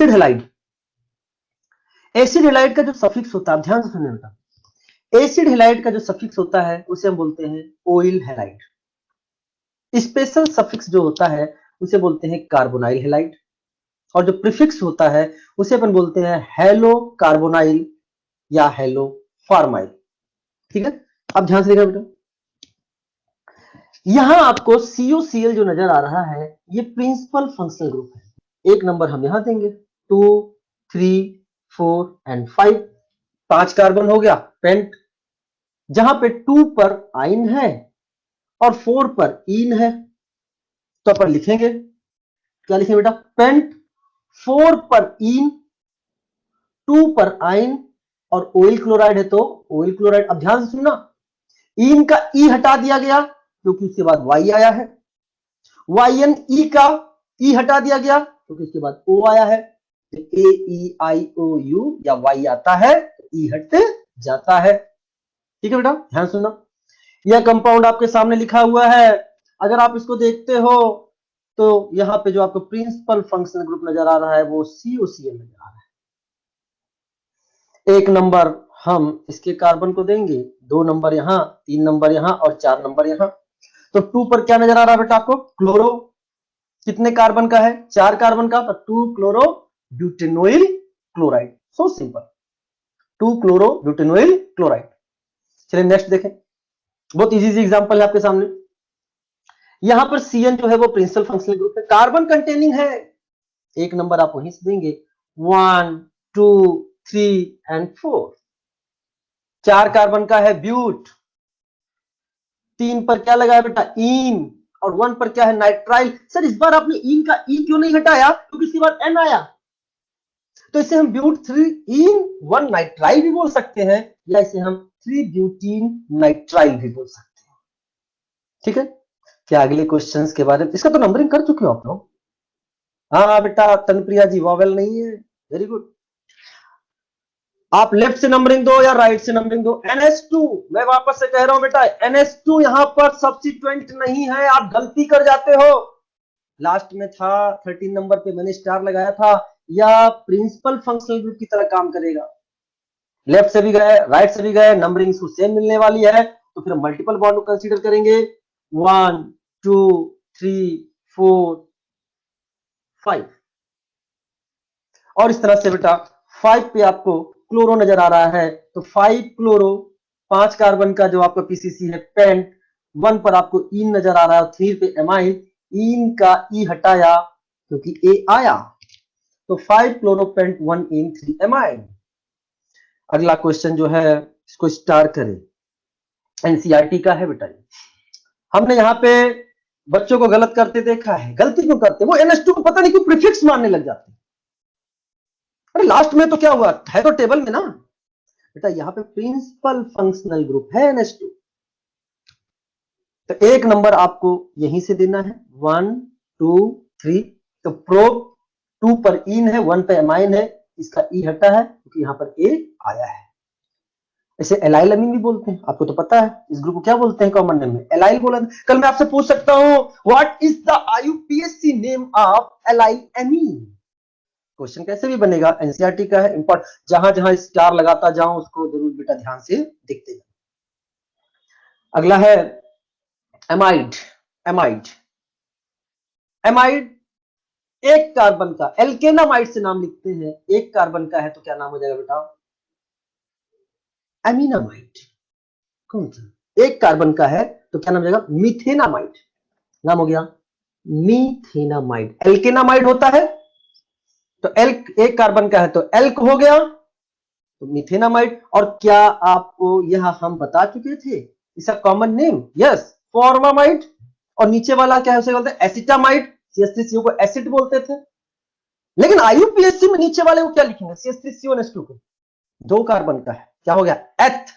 Acid halide. Acid halide का जो suffix होता है, ध्यान से सुनने बेटा, एसिड हैलाइड का जो सफिक्स होता है उसे हम बोलते हैं ऑयल हैलाइड। स्पेशल सफिक्स जो होता है उसे बोलते हैं कार्बोनाइल हैलाइड, और जो प्रीफिक्स होता है उसे अपन बोलते हैं हेलो कार्बोनाइल या हेलो फार्माइल। ठीक है, अब ध्यान से देखना बेटा, यहां आपको COCl जो नजर आ रहा है ये प्रिंसिपल फंक्शनल ग्रुप है। एक नंबर हम यहां देंगे, 2, 3, 4 एंड 5, 5 कार्बन हो गया पेंट, जहां पे 2 पर आइन है और 4 पर इन है, तो अपन लिखेंगे, क्या लिखेंगे बेटा, पेंट 4 पर इन, 2 पर आइन और ऑयल क्लोराइड है तो ऑयल क्लोराइड। अब ध्यान से सुनना, इन का ई हटा दिया गया क्योंकि उसके बाद वाई आया है, वाइन ई का ई हटा दिया गया क्योंकि उसके बाद ओ आया है, AEIOU या वाई आता है तो ई हट जाता है। ठीक है बेटा, ध्यान सुनना, यह कंपाउंड आपके सामने लिखा हुआ है, अगर आप इसको देखते हो तो यहां पे जो आपको प्रिंसिपल फंक्शनल ग्रुप नजर आ रहा है वो COCl नजर आ रहा है। एक नंबर हम इसके कार्बन को देंगे, 2 नंबर यहां, 3 नंबर यहां और 4 नंबर यहां। तो 2 पर क्या नजर आ रहा है बेटा आपको, क्लोरो, कितने कार्बन का है, 4 कार्बन का, तो 2 chloro butanoyl chloride. So simple, 2 chloro butanoyl chloride. चलिए नेक्स्ट देखें, बहुत इजी एग्जांपल है आपके सामने। यहां पर CN जो है वो प्रिंसिपल फंक्शनल ग्रुप है, कार्बन कंटेनिंग है, एक नंबर आप वहीं से देंगे, 1, 2, 3 एंड 4। 4 कार्बन का है ब्यूट, 3 पर क्या लगा है बेटा, इन, और 1 पर क्या है, नाइट्राइल। सर इस बार आपने इन का ई क्यों नहीं हटाया, क्योंकि इसके बाद एन आया, तो इसे हम ब्यूट 3 इन 1 नाइट्राइल भी बोल सकते हैं, या इसे हम 3 ब्यूटीन नाइट्राइल भी बोल सकते हैं। ठीक है, क्या अगले क्वेश्चंस के बारे में, इसका तो नंबरिंग कर चुके हो आप लोग। हाँ बेटा, तनप्रिया जी वॉवेल नहीं है, वेरी गुड। आप लेफ्ट से नंबरिंग दो या राइट से नंबरिंग दो। NH2, मैं वापस से कह रहा हूं बेटा, NH2 यहां पर सब्स्टिट्यूएंट नहीं है, आप गलती कर जाते हो। लास्ट में था 13 नंबर पे मैंने स्टार लगाया था, या प्रिंसिपल फंक्शनल ग्रुप की तरह काम करेगा। लेफ्ट से भी गए राइट से भी गए, नंबरिंग सेम मिलने वाली है, तो फिर मल्टीपल बॉन्ड को कंसीडर करेंगे, 1, 2, 3, 4, 5, और इस तरह से बेटा 5 पे आपको क्लोरो नजर आ रहा है, तो 5 क्लोरो, 5 कार्बन का जो आपका PCC है पेंट, 1 पर आपको इन नजर आ रहा है, 3 पे एमाइन, इन का ई हटाया क्योंकि ए आया, तो 5 क्लोरोपेंट 1 इन 3 एमाइन। अगला क्वेश्चन जो है इसको स्टार करें, NCERT का है बेटा। हमने यहाँ पे बच्चों को गलत करते देखा है, गलती क्यों करते, वो NH2 को पता नहीं क्यों प्रीफिक्स मानने लग जाते। अरे लास्ट में तो क्या हुआ है, तो टेबल में ना बेटा, यहाँ पे प्रिंसिपल फंक्शनल ग्रुप है NH2, तो एक नंबर आपको यहीं से देना है, 1, 2, 3। तो प्रो 2 पर इन है, 1 पर एमाइन है, इसका ई हटा है क्योंकि यहाँ पर ए आया है। इसे एलाइल अमीन भी बोलते हैं, आपको तो पता है इस ग्रुप को क्या बोलते हैं कॉमन नेम में, एलाइल बोला। कल मैं आपसे पूछ सकता हूं, what is the IUPAC name of allyl amine. Question कैसे भी बनेगा, NCERT का है, इंपॉर्टेंट, जहां जहां स्टार लगाता जाऊं उसको जरूर बेटा ध्यान से देखते जाओ। अगला है एमाइड। एमाइड, एमाइड एक कार्बन का, एल्केनामाइड से नाम लिखते हैं, एक कार्बन का है तो क्या नाम हो जाएगा बेटा, एमिनामाइड। कौन सा, एक कार्बन का है तो क्या नाम हो जाएगा, मिथेनामाइड, नाम हो गया मिथेनामाइड। एल्केनामाइड होता है तो एल्क, एक कार्बन का है तो एल्क हो गया, तो मिथेनामाइड। और क्या आपको यह हम बता चुके थे, इसका कॉमन नेम, यस, फॉर्मामाइड। और नीचे वाला क्या है, उसे बोलते हैं एसिटामाइड, CH3CO को एसिड बोलते थे। लेकिन IUPAC में नीचे वाले को क्या लिखेंगे, CH3CONH2 को, 2 कार्बन का है, क्या हो गया, एथ।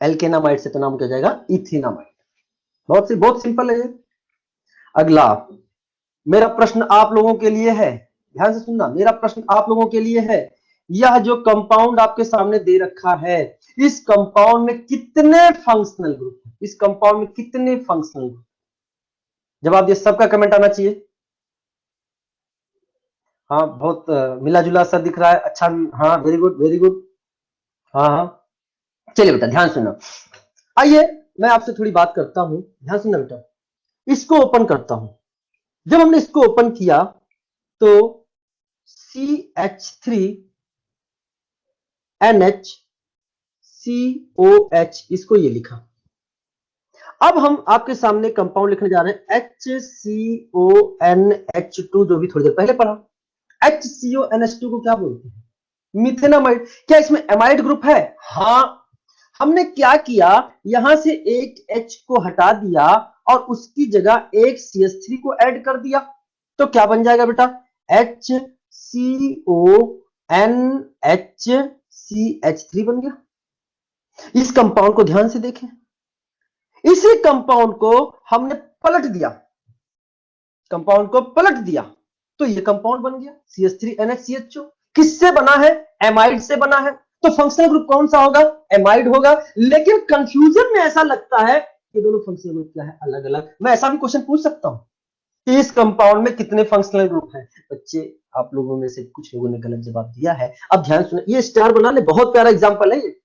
एल्केनामाइड से तो नाम क्या जाएगा, इथेनामाइड। बहुत सिंपल है ये। अगला मेरा प्रश्न आप लोगों के लिए है, ध्यान से सुनना, मेरा प्रश्न आप लोगों के लिए है, यह जो कंपाउंड आपके सामने दे रखा है, इस कंपाउंड में कितने फंक्शनल ग्रुप, इस कंपाउंड में कितने फंक्शनल ग्रुप, जवाब ये सबका कमेंट आना चाहिए। हाँ बहुत मिला जुला सा दिख रहा है, अच्छा। हाँ वेरी गुड वेरी गुड। हाँ हाँ, चलिए बेटा ध्यान सुनना। आइए मैं आपसे थोड़ी बात करता हूँ, ध्यान सुनना बेटा। इसको ओपन करता हूँ। जब हमने इसको ओपन किया तो CH3NH COH इसको ये लिखा। अब हम आपके सामने कंपाउंड लिखने जा रहे हैं HCONH2, जो भी थोड़ी देर पहले पढ़ा। HCONH2 को क्या बोलते हैं? मिथेनामाइड। क्या इसमें एमाइड ग्रुप है? हाँ। हमने क्या किया, यहां से एक H को हटा दिया और उसकी जगह एक CH3 को ऐड कर दिया, तो क्या बन जाएगा बेटा? HCONHCH3 बन गया। इस कंपाउंड को ध्यान से देखें, इसी कंपाउंड को हमने पलट दिया, कंपाउंड को पलट दिया, तो ये कंपाउंड बन गया CH3NHCHO। किससे बना है? एमाइड से बना है। तो फंक्शनल ग्रुप कौन सा होगा? एमाइड होगा। लेकिन कंफ्यूजन में ऐसा लगता है कि दोनों फंक्शनल ग्रुप क्या है? अलग अलग। मैं ऐसा भी क्वेश्चन पूछ सकता हूं कि इस कंपाउंड में कितने फंक्शनल ग्रुप हैं? बच्चे आप लोगों में से कुछ लोगों ने गलत जवाब दिया है। अब ध्यान सुनिए, ये स्टार बना ले, बहुत प्यारा एग्जांपल है ये।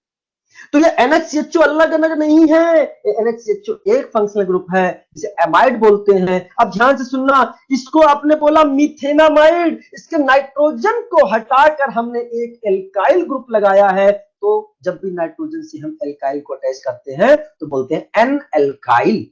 तो ये NHCHO अलग अलग नहीं है, ये NHCHO एक फंक्शनल ग्रुप है, जिसे एमाइड बोलते हैं। अब ध्यान से सुनना, इसको आपने बोला मिथेनामाइड, इसके नाइट्रोजन को हटाकर हमने एक एल्काइल ग्रुप लगाया है। तो जब भी नाइट्रोजन से हम एल्काइल को अटैच करते हैं तो बोलते हैं N alkyl.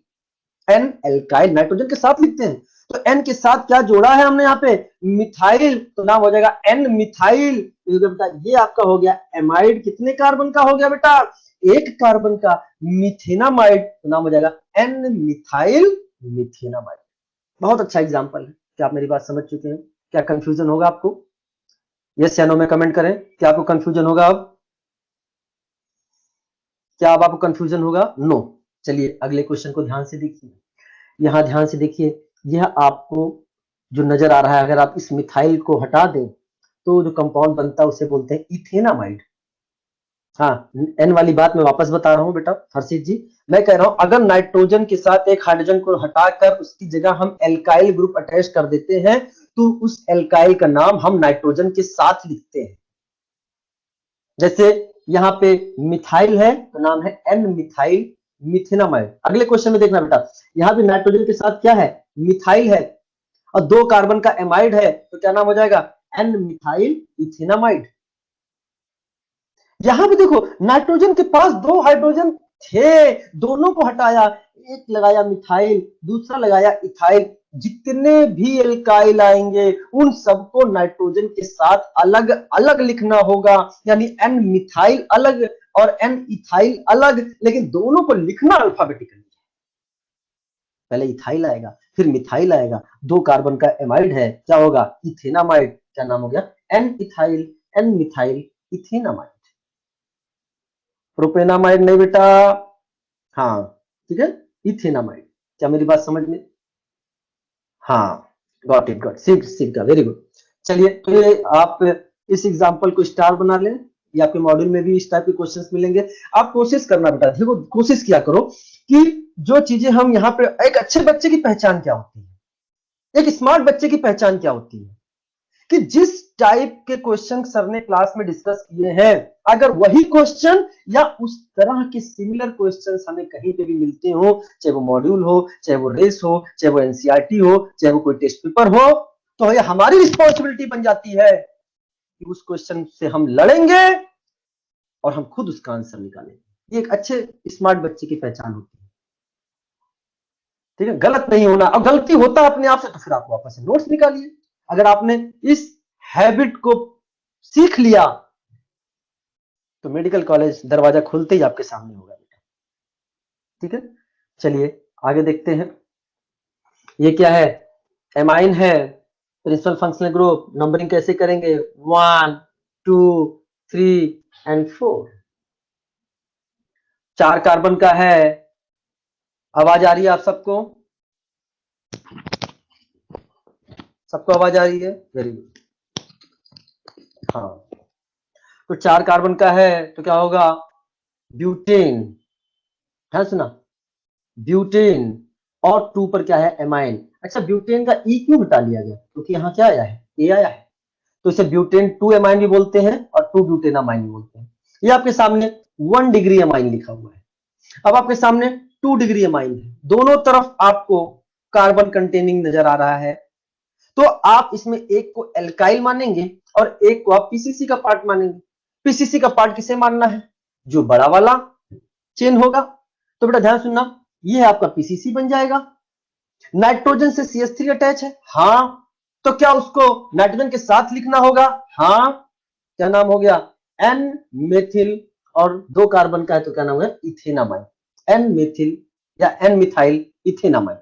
N alkyl nitrogen के साथ लिखते हैं, तो एन के साथ क्या जोड़ा है हमने यहाँ पे? मिथाइल, तो नाम हो जाएगा एन मिथाइल। बेटा ये आपका हो गया एमाइड। कितने कार्बन का हो गया बेटा? एक कार्बन का। मिथेनामाइड, तो नाम हो जाएगा एन मिथाइल मिथेनामाइड। बहुत अच्छा एग्जांपल है। क्या आप मेरी बात समझ चुके हैं? क्या कंफ्यूजन होगा आपको? यस या नो में कमेंट करें। क्या आपको कंफ्यूजन होगा अब? क्या अब आपको कंफ्यूजन होगा? नो। चलिए अगले क्वेश्चन को ध्यान से देखिए, यहां ध्यान से देखिए। यह आपको जो नजर आ रहा है, अगर आप इस मिथाइल को हटा दें तो जो कंपाउंड बनता है उसे बोलते हैं इथेनामाइड। हाँ, एन वाली बात मैं वापस बता रहा हूं बेटा हर्षित जी। मैं कह रहा हूं अगर नाइट्रोजन के साथ एक हाइड्रोजन को हटाकर उसकी जगह हम एल्काइल ग्रुप अटैच कर देते हैं तो उस एल्काइल का नाम हम नाइट्रोजन के साथ लिखते हैं। जैसे यहाँ पे मिथाइल है तो नाम है एन मिथाइल मिथेनामाइड। अगले क्वेश्चन में देखना बेटा, यहाँ पे नाइट्रोजन के साथ क्या है? मिथाइल है, और दो कार्बन का एमाइड है, तो क्या नाम हो जाएगा? N methyl ethanamide. यहां पे देखो नाइट्रोजन के पास दो हाइड्रोजन थे, दोनों को हटाया, एक लगाया मिथाइल, दूसरा लगाया इथाइल। जितने भी एल्काइल आएंगे उन सबको नाइट्रोजन के साथ अलग अलग लिखना होगा, यानी एन मिथाइल अलग और एन इथाइल अलग, लेकिन दोनों को लिखना अल्फाबेटिकली। पहले इथाइल आएगा फिर मिथाइल आएगा, दो कार्बन का एमाइड है, क्या होगा? इथेनामाइड। क्या नाम हो गया? N ethyl N methyl ethanamide. Propanamide नहीं बेटा। हाँ ठीक है, इथेनामाइड। क्या मेरी बात समझ में? हाँ, गॉट इट, गॉट, सीख सीख गया, वेरी गुड। चलिए तो ये आप इस एग्जांपल को स्टार बना लें, ये आपके मॉड्यूल में भी इस टाइप के क्वेश्चंस मिलेंगे। आप कोशिश करना बेटा, देखो कोशिश किया करो कि जो चीजें हम यहाँ पे, एक अच्छे बच्चे की पहचान क्या होती है, एक स्मार्ट बच्चे की पहचान क्या होती है, कि जिस टाइप के क्वेश्चन सर ने क्लास में डिस्कस किए हैं, अगर वही क्वेश्चन या उस तरह के सिमिलर क्वेश्चंस हमें कहीं पे भी मिलते हो, चाहे वो मॉड्यूल हो, चाहे वो रेस हो, चाहे वो एनसीईआरटी हो, चाहे वो कोई टेस्ट पेपर हो, तो ये हमारी रिस्पॉन्सिबिलिटी बन जाती है कि उस क्वेश्चन से हम लड़ेंगे और हम खुद उसका आंसर निकालेंगे। ये एक अच्छे स्मार्ट बच्चे की पहचान होती है। ठीक है, गलत नहीं होना, और गलती होता अपने आप से तो फिर आप वापस से नोट्स निकालिए। अगर आपने इस हैबिट को सीख लिया तो मेडिकल कॉलेज दरवाजा खुलते ही आपके सामने होगा बेटा। ठीक है, चलिए आगे देखते हैं। ये क्या है? एमाइन है, प्रिंसिपल फंक्शनल ग्रुप। नंबरिंग कैसे करेंगे? 1 2 3 एंड 4। 4 कार्बन का है। आवाज आ रही है आप सबको? सबको आवाज आ रही है? Very good. हाँ, तो 4 कार्बन का है तो क्या होगा? ब्यूटेन। ध्यान सुना, ब्यूटेन। और 2 पर क्या है? एमाइन। अच्छा, ब्यूटेन का ई क्यों हटा लिया गया? क्योंकि यहाँ क्या आया है? ए आया है। तो इसे ब्यूटेन 2 एमाइन भी बोलते हैं और 2 ब्यूटेन अमाइन भी बोलते हैं। ये आपके सामने 1 डिग्री अमाइन लिखा हुआ है। अब आपके सामने 2 डिग्री अमाइन है, दोनों तरफ आपको कार्बन कंटेनिंग नजर आ रहा है। तो आप इसमें एक को एल्काइल मानेंगे और एक को आप पीसीसी का पार्ट मानेंगे। पीसीसी का पार्ट किसे मानना है? जो बड़ा वाला चेन होगा। तो बेटा ध्यान सुनना, ये है आपका पीसीसी बन जाएगा। नाइट्रोजन से CH3 अटैच है, हाँ, तो क्या उसको नाइट्रोजन के साथ लिखना होगा? हाँ, क्या नाम हो गया? एन मेथिल, और 2 कार्बन का है तो क्या नाम है? इथेनामाइन। एन मेथिल या एन मिथाइल इथेनामाइन।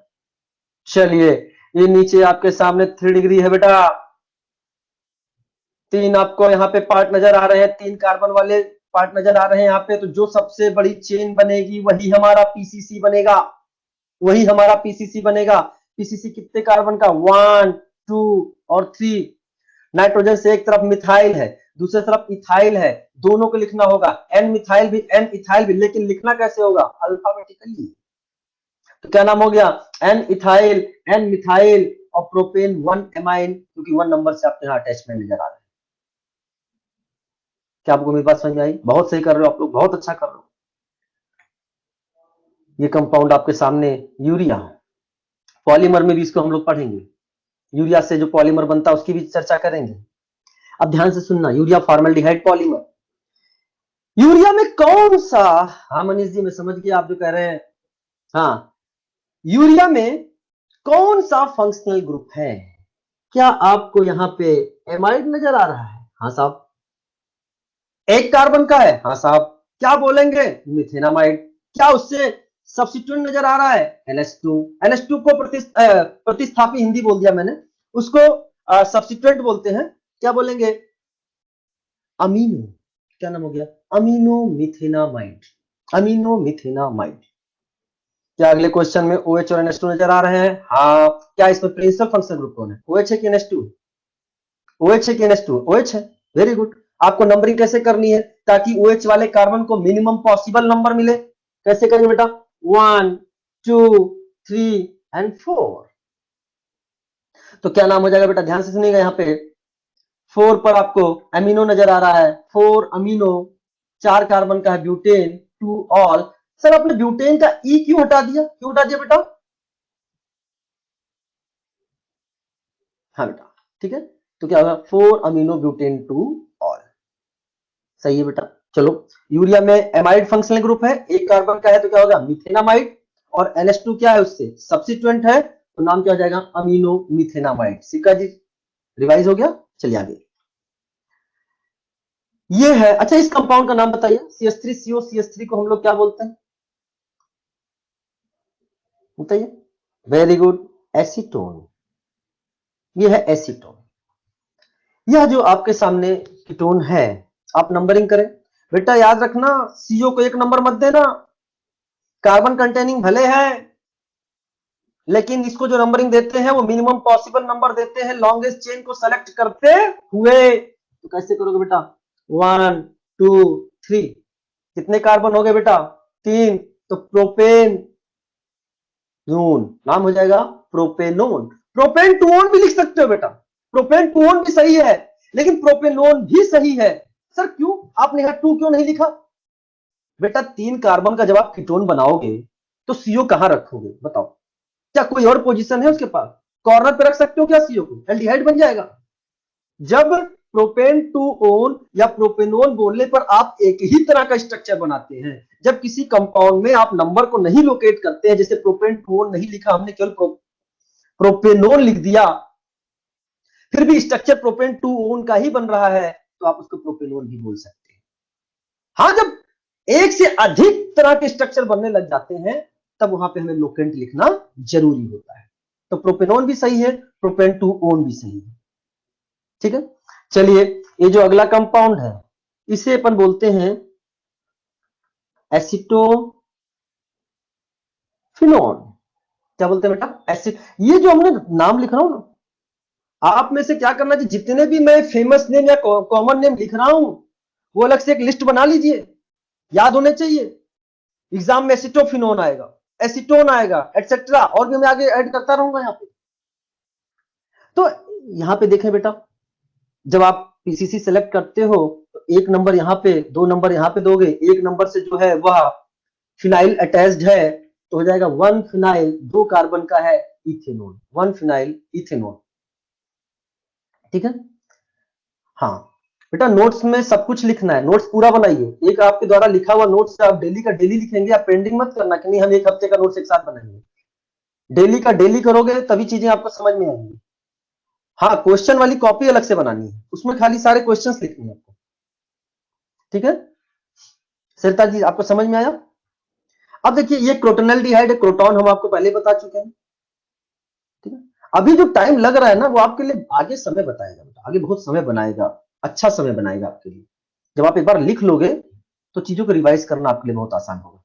चलिए, ये नीचे आपके सामने 3 डिग्री है बेटा। 3 आपको यहाँ पे पार्ट नजर आ रहे हैं, 3 कार्बन वाले पार्ट नजर आ रहे हैं यहाँ पे। तो जो सबसे बड़ी चेन बनेगी वही हमारा पीसीसी बनेगा, वही हमारा पीसीसी बनेगा। पीसीसी कितने कार्बन का? 1, 2 और 3। नाइट्रोजन से एक तरफ मिथाइल है, दूसरी तरफ इथाइल है, दोनों को लिखना होगा एन मिथाइल भी एन इथाइल भी, लेकिन लिखना कैसे होगा? अल्फाबेटिकली। तो क्या नाम हो गया? एन इथाइल, एन मिथाइल और प्रोपेन 1 एमाइन, क्योंकि 1 नंबर से आपके यहाँ अटैचमेंट नजर आ रहा है। क्या आपको मेरी बात समझ में आई? बहुत सही कर रहे हो आप लोग, बहुत अच्छा कर रहे हो। ये कंपाउंड आपके सामने यूरिया, पॉलीमर में भी इसको हम लोग पढ़ेंगे। यूरिया से जो पॉलीमर बनता है उसकी भी चर्चा करेंगे। अब ध्यान से सुनना, यूरिया फॉर्मल्डिहाइड पॉलीमर। यूरिया में कौन सा, हाँ मनीष जी मैं समझ गया आप जो कह रहे हैं, हाँ, यूरिया में कौन सा फंक्शनल ग्रुप है? क्या आपको यहाँ पे एमाइड नजर आ रहा है? हाँ साहब। एक कार्बन का है? हाँ साहब। क्या बोलेंगे? मिथेनामाइड। क्या उससे सब्स्टिट्यूएंट नजर आ रहा है? NH2। NH2 को प्रतिस्थापी हिंदी बोल दिया मैंने, उसको सब्स्टिट्यूएंट बोलते हैं, क्या बोलेंगे? अमीनो। क्या नाम हो गया? अमीनो मिथेनामाइड। अमीनो मिथेनामाइड। क्या अगले क्वेश्चन में OH और NH2 नजर आ रहे हैं? हाँ। क्या इसमें प्रिंसिपल फंक्शनल ग्रुप कौन है? OH है कि NH2? OH है कि NH2? OH है। Very good. आपको नंबरिंग कैसे करनी है ताकि OH वाले कार्बन को मिनिमम पॉसिबल नंबर मिले? कैसे करेंगे बेटा? 1, 2, 3 एंड 4। तो क्या नाम हो जाएगा बेटा? ध्यान से सुनिएगा, यहाँ पे 4 पर आपको अमीनो नजर आ रहा है, 4 अमीनो, 4 कार्बन का है ब्यूटेन, 2 ऑल। सर आपने ब्यूटेन का ई क्यों हटा दिया? क्यों हटा दिया बेटा? हाँ बेटा, ठीक है। तो क्या होगा? 4 अमीनो ब्यूटेन 2 ऑल। सही है बेटा। चलो, यूरिया में एमाइड फंक्शनल ग्रुप है, एक कार्बन का है तो क्या होगा? मिथेनामाइड। और NH2 क्या है? उससे सब्स्टिट्यूएंट है, तो नाम क्या हो जाएगा? अमीनो मिथेनामाइड। सिक्का जी रिवाइज हो गया। चलिए आगे। ये है, अच्छा इस कंपाउंड का नाम बताइए। CH3CO, CH3 को हम लोग क्या बोलते हैं बताइए? Very good, acetone. ये है एसीटोन। यह जो आपके सामने कीटोन है, आप नंबरिंग करें बेटा, याद रखना CO को 1 नंबर मत देना। कार्बन कंटेनिंग भले है, लेकिन इसको जो नंबरिंग देते हैं वो मिनिमम पॉसिबल नंबर देते हैं लॉन्गेस्ट चेन को सेलेक्ट करते हुए। तो कैसे करोगे बेटा? 1, 2, 3। कितने कार्बन हो गए बेटा? 3। तो प्रोपेन नोन नाम हो जाएगा प्रोपेनोन। प्रोपेन टूओन भी लिख सकते हो बेटा, प्रोपेन टूओन भी सही है, लेकिन प्रोपेनोन भी सही है। सर क्यों आपने यहां 2 क्यों नहीं लिखा? बेटा 3 कार्बन का जब आप कीटोन बनाओगे तो सीओ कहां रखोगे बताओ? क्या कोई और पोजीशन है उसके पास? कॉर्नर पे रख सकते हो क्या सीओ को? एल्डिहाइड बन जाएगा। जब प्रोपेन टू ओन या प्रोपेनोन बोलने पर आप एक ही तरह का स्ट्रक्चर बनाते हैं। जब किसी कंपाउंड में आप नंबर को नहीं लोकेट करते हैं, जैसे प्रोपेन टू ओन नहीं लिखा हमने, केवल प्रोपेनोन लिख दिया, फिर भी स्ट्रक्चर प्रोपेन टू ओन का ही बन रहा है, तो आप उसको प्रोपेनोन भी बोल सकते हैं। हाँ, जब एक से अधिक तरह के स्ट्रक्चर बनने लग जाते हैं तब वहां पे हमें लोकेंट लिखना जरूरी होता है। तो प्रोपेनोन भी सही है, प्रोपेन टू ओन भी सही है। ठीक है, चलिए ये जो अगला कंपाउंड है इसे अपन बोलते हैं एसिटोफिनोन। क्या बोलते हैं बेटा? एसिड। ये जो हमने नाम लिख रहा हूं ना, आप में से क्या करना चाहिए, जितने भी मैं फेमस नेम या कॉमन नेम लिख रहा हूं वो अलग से एक लिस्ट बना लीजिए, याद होने चाहिए। एग्जाम में एसिटोफिनोन आएगा, एसीटोन आएगा, एटसेट्रा, और भी मैं आगे ऐड करता रहूंगा यहाँ पे। तो यहाँ पे देखें बेटा, जब आप पीसीसी सेलेक्ट करते हो तो एक नंबर यहाँ पे, 2 नंबर यहाँ पे दोगे, एक नंबर से जो है वह फिनाइल अटैच्ड है तो हो जाएगा 1 फिनाइल, 2 कार्बन का है इथेनॉल, 1 फिनाइल इथेनॉल। ठीक है। हाँ बेटा, नोट्स में सब कुछ लिखना है, नोट्स पूरा बनाइए। एक आपके द्वारा लिखा हुआ नोट्स आप डेली का डेली लिखेंगे, आप पेंडिंग मत करना कि नहीं हम एक हफ्ते का नोट्स एक साथ बनाएंगे। डेली का डेली करोगे तभी चीजें आपको समझ में आएंगी। हाँ, क्वेश्चन वाली कॉपी अलग से बनानी है, उसमें खाली सारे क्वेश्चंस लिखने हैं आपको। ठीक है सरिता जी, आपको समझ में आया? अब देखिए, ये क्रोटोनल्डिहाइड क्रोटॉन हम आपको पहले बता चुके हैं। ठीक है, अभी जो टाइम लग रहा है ना वो आपके लिए आगे समय बताएगा, आगे बहुत समय बनाएगा, अच्छा समय बनाएगा आपके लिए। जब आप एक बार लिख लोगे तो चीजों को रिवाइज करना आपके लिए बहुत आसान होगा।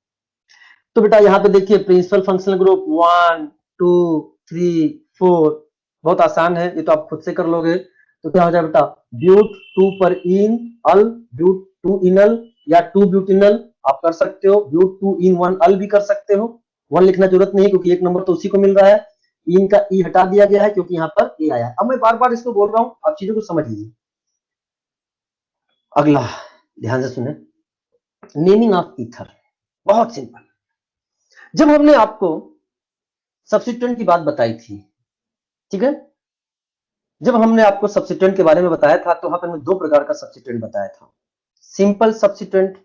तो बेटा यहाँ पे देखिए, प्रिंसिपल फंक्शनल ग्रुप 1 2 3 4 बहुत आसान है, ये तो आप खुद से कर लोगे। तो क्या हो जाए बेटा, ब्यूट 2 पर इन अल, ब्यूट 2 इनल या 2 ब्यूटिनल आप कर सकते हो, ब्यूट 2 इन 1 अल भी कर सकते हो। 1 लिखना जरूरत नहीं है क्योंकि एक नंबर तो उसी को मिल रहा है। इन का ई हटा दिया गया है क्योंकि यहाँ पर ए आया। अब मैं बार बार इसको बोल रहा हूं, आप चीजों को समझ लीजिए। अगला ध्यान से सुने, नेमिंग ऑफ ईथर बहुत सिंपल। जब हमने आपको सब्स्टिट्यूएंट की बात बताई थी, ठीक है, जब हमने आपको सब्स्टिट्यूएंट के बारे में बताया था तो वहां पर हमने 2 प्रकार का सब्स्टिट्यूएंट बताया था, सिंपल सब्स्टिट्यूएंट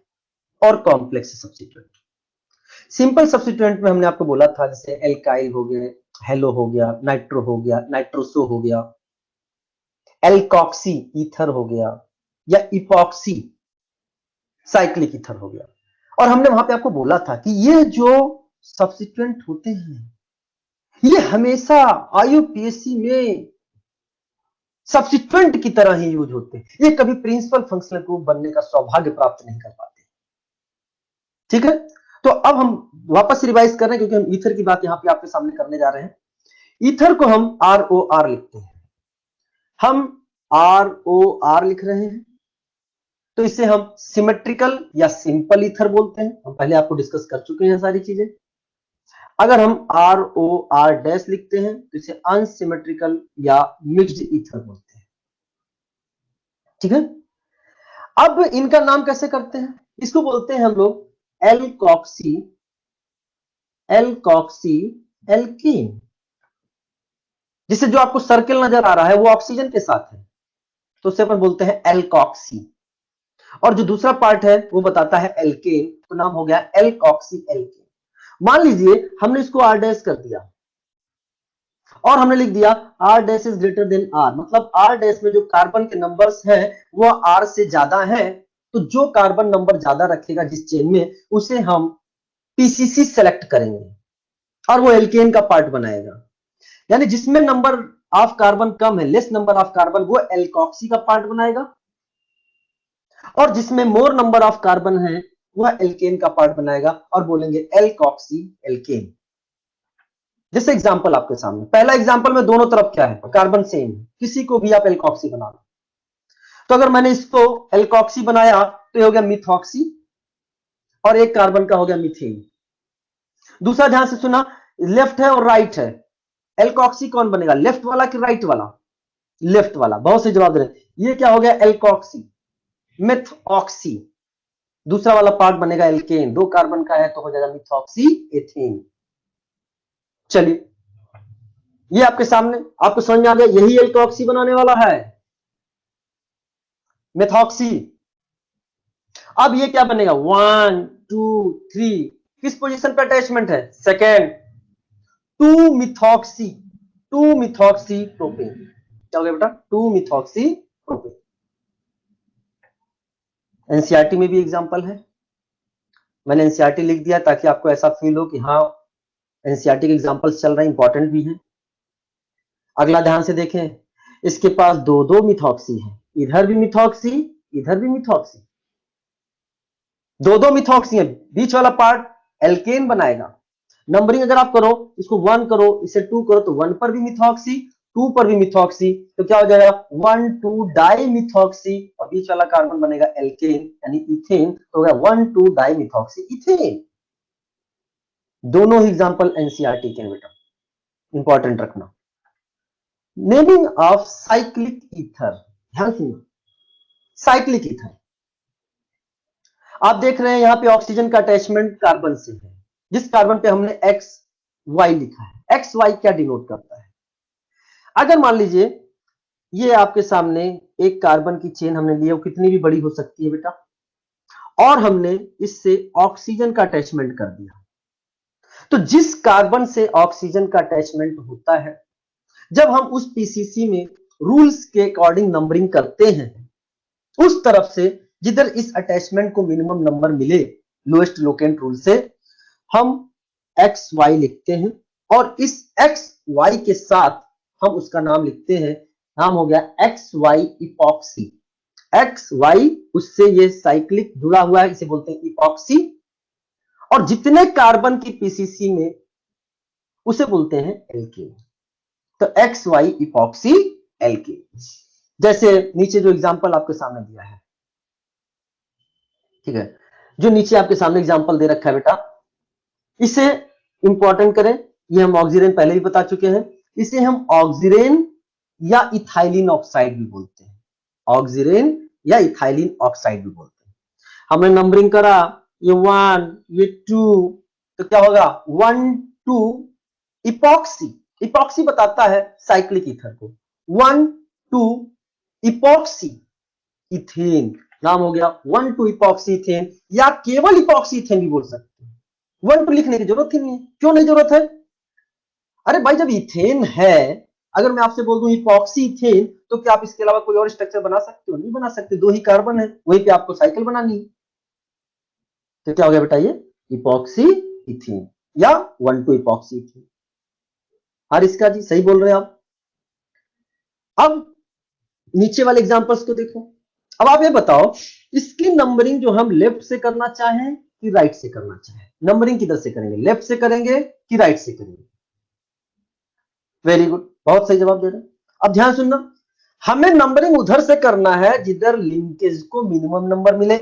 और कॉम्प्लेक्स सब्स्टिट्यूएंट। सिंपल सब्स्टिट्यूएंट में हमने आपको बोला था जैसे एल्काइल हो गया, हेलो हो गया, नाइट्रो हो गया, नाइट्रोसो हो गया, एल्कॉक्सी ईथर हो गया, या इपॉक्सी साइक्लिक ईथर हो गया। और हमने वहां पे आपको बोला था कि ये जो सब्स्टिट्यूएंट होते हैं ये हमेशा आईयूपीएससी में सब्स्टिट्यूएंट की तरह ही यूज होते हैं, ये कभी प्रिंसिपल फंक्शनल ग्रुप बनने का सौभाग्य प्राप्त नहीं कर पाते। ठीक है, तो अब हम वापस रिवाइज कर रहे हैं क्योंकि हम ईथर की बात यहां पे आपके सामने करने जा रहे हैं। ईथर को हम ROR लिखते हैं, हम ROR लिख रहे हैं तो इसे हम सिमेट्रिकल या सिंपल ईथर बोलते हैं, हम पहले आपको डिस्कस कर चुके हैं सारी चीजें। अगर हम ROR डैश लिखते हैं तो इसे अनसिमेट्रिकल या मिक्स्ड ईथर बोलते हैं। ठीक है, अब इनका नाम कैसे करते हैं, इसको बोलते हैं हम लोग एल्कॉक्सी एल्कीन। जिससे जो आपको सर्किल नजर आ रहा है वो ऑक्सीजन के साथ है तो उसे अपन बोलते हैं एल्कॉक्सी, और जो दूसरा पार्ट है वो बताता है एल्केन, तो नाम हो गया एल्कॉक्सी एल्केन। मान लीजिए हमने इसको R डैश कर दिया और हमने लिख दिया R dash is greater than R, मतलब R डैश में जो कार्बन के नंबर्स हैं वो R से ज्यादा हैं, तो जो कार्बन नंबर ज्यादा रखेगा जिस चेन में उसे हम पीसीसी सेलेक्ट करेंगे और वो एल्केन का पार्ट बनाएगा। यानी जिसमें नंबर ऑफ कार्बन कम है, लेस नंबर ऑफ कार्बन, वो एल्कॉक्सी का पार्ट बनाएगा, और जिसमें मोर नंबर ऑफ कार्बन है वह एल्केन का पार्ट बनाएगा और बोलेंगे एल्कॉक्सी एल्केन। जैसे एग्जांपल आपके सामने, पहला एग्जांपल में दोनों तरफ क्या है, कार्बन सेम है, किसी को भी आप एल्कॉक्सी बना लो। तो अगर मैंने इसको एल्कॉक्सी बनाया तो ये हो गया मिथॉक्सी और एक कार्बन का हो गया मीथेन। दूसरा ध्यान से सुना, लेफ्ट है और राइट है, एल्कॉक्सी कौन बनेगा, लेफ्ट वाला कि राइट वाला, लेफ्ट वाला। बहुत से जवाब दे रहे, ये क्या हो गया एल्कॉक्सी, मिथऑक्सी, दूसरा वाला पार्ट बनेगा एल्केन, 2 कार्बन का है तो हो जाएगा मिथॉक्सी एथेन। चलिए ये आपके सामने, आपको समझ में आ गया, यही एल्कॉक्सी बनाने वाला है मिथॉक्सी। अब ये क्या बनेगा 1 2 3, किस पोजीशन पे अटैचमेंट है, सेकेंड, 2 मिथॉक्सी प्रोपेन। क्या हो गया बेटा, 2 मिथॉक्सी प्रोपेन। एनसीईआरटी में भी एग्जांपल है, मैंने एनसीईआरटी लिख दिया ताकि आपको ऐसा फील हो कि हाँ एनसीईआरटी के एग्जांपल्स चल रहे हैं, इंपॉर्टेंट भी हैं। अगला ध्यान से देखें, इसके पास 2 मिथॉक्सी है, इधर भी मिथॉक्सी इधर भी मिथॉक्सी, 2 मिथॉक्सी है, बीच वाला पार्ट एल्केन बनाएगा। नंबरिंग अगर आप करो, इसको 1 करो, इसे 2 करो तो 1 पर भी मिथॉक्सी, 2 पर भी मिथॉक्सी, तो क्या हो जाएगा 1 2 डाई मिथॉक्सी, और बीच वाला कार्बन बनेगा एल्केन यानी इथेन, तो हो गया 1 2 डाई मिथॉक्सी इथेन। दोनों ही एग्जांपल एनसीईआरटी के बेटा, इंपॉर्टेंट रखना। नेमिंग ऑफ साइक्लिक ईथर, ध्यान सुनिए, साइक्लिक ईथर। आप देख रहे हैं यहां पे ऑक्सीजन का अटैचमेंट कार्बन से है, जिस कार्बन पे हमने एक्स वाई लिखा है। एक्स वाई क्या डिनोट करता है? अगर मान लीजिए ये आपके सामने एक कार्बन की चेन हमने ली है, वो कितनी भी बड़ी हो सकती है बेटा, और हमने इससे ऑक्सीजन का अटैचमेंट कर दिया, तो जिस कार्बन से ऑक्सीजन का अटैचमेंट होता है, जब हम उस पीसीसी में रूल्स के अकॉर्डिंग नंबरिंग करते हैं, उस तरफ से जिधर इस अटैचमेंट को मिनिमम नंबर मिले लोएस्ट लोकेंट रूल से, हम एक्स वाई लिखते हैं, और इस एक्स वाई के साथ हम उसका नाम लिखते हैं, नाम हो गया X Y epoxy. X Y उससे ये साइक्लिक जुड़ा हुआ है, इसे बोलते हैं इपॉक्सी, और जितने कार्बन की पीसीसी में उसे बोलते हैं एल्केन। तो एक्स वाई इपॉक्सी एल्केन, जैसे नीचे जो एग्जांपल आपके सामने दिया है, ठीक है, जो नीचे आपके सामने एग्जांपल दे रखा है बेटा, इसे इंपॉर्टेंट करें। ये हम ऑक्सीरेन पहले भी बता चुके हैं, इसे हम ऑक्सीरेन या इथाइलिन ऑक्साइड भी बोलते हैं, ऑक्सीरेन या इथाइलिन ऑक्साइड भी बोलते हैं। हमने नंबरिंग करा, ये 1, ये 2, तो क्या होगा 1 2 इपॉक्सी। इपॉक्सी बताता है साइक्लिक ईथर को। 1 2 इपॉक्सी इथेन, नाम हो गया 1 2 इपॉक्सी इथेन, या केवल इपॉक्सी इथेन भी बोल सकते हैं। 1 2 लिखने की जरूरत ही नहीं है। क्यों नहीं जरूरत है? अरे भाई जब इथेन है, अगर मैं आपसे बोल दूं इपॉक्सी इथेन, तो क्या आप इसके अलावा कोई और स्ट्रक्चर बना सकते हो? नहीं बना सकते, दो ही कार्बन है, वहीं पे आपको साइकिल बनानी है। तो क्या हो गया बेटा, ये इपॉक्सी इथेन या 1 2 इपॉक्सी इथेन। हर इसका जी सही बोल रहे हैं आप। अब नीचे वाले एग्जांपल्स को देखो। अब आप ये बताओ, इसकी नंबरिंग जो हम लेफ्ट से करना चाहें कि राइट से करना चाहें, नंबरिंग किधर से करेंगे, लेफ्ट से करेंगे कि राइट से करेंगे? वेरी गुड, बहुत सही जवाब दे रहे हैं। अब ध्यान सुनना, हमें नंबरिंग उधर से करना है जिधर लिंकेज को मिनिमम नंबर मिले।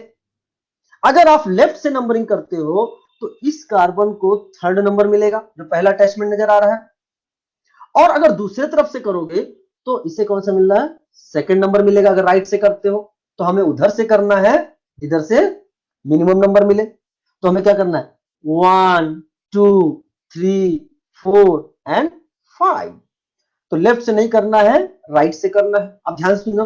अगर आप लेफ्ट से नंबरिंग करते हो तो इस कार्बन को थर्ड नंबर मिलेगा, जो पहला अटैचमेंट नजर आ रहा है, और अगर दूसरे तरफ से करोगे तो इसे कौन सा मिल रहा है, सेकंड नंबर मिलेगा। अगर राइट से करते हो तो हमें उधर से करना है इधर से मिनिमम नंबर मिले। तो हमें क्या करना है, 1 2 3 4 एंड 5। तो लेफ्ट से नहीं करना है, राइट से करना है। अब ध्यान सुनो,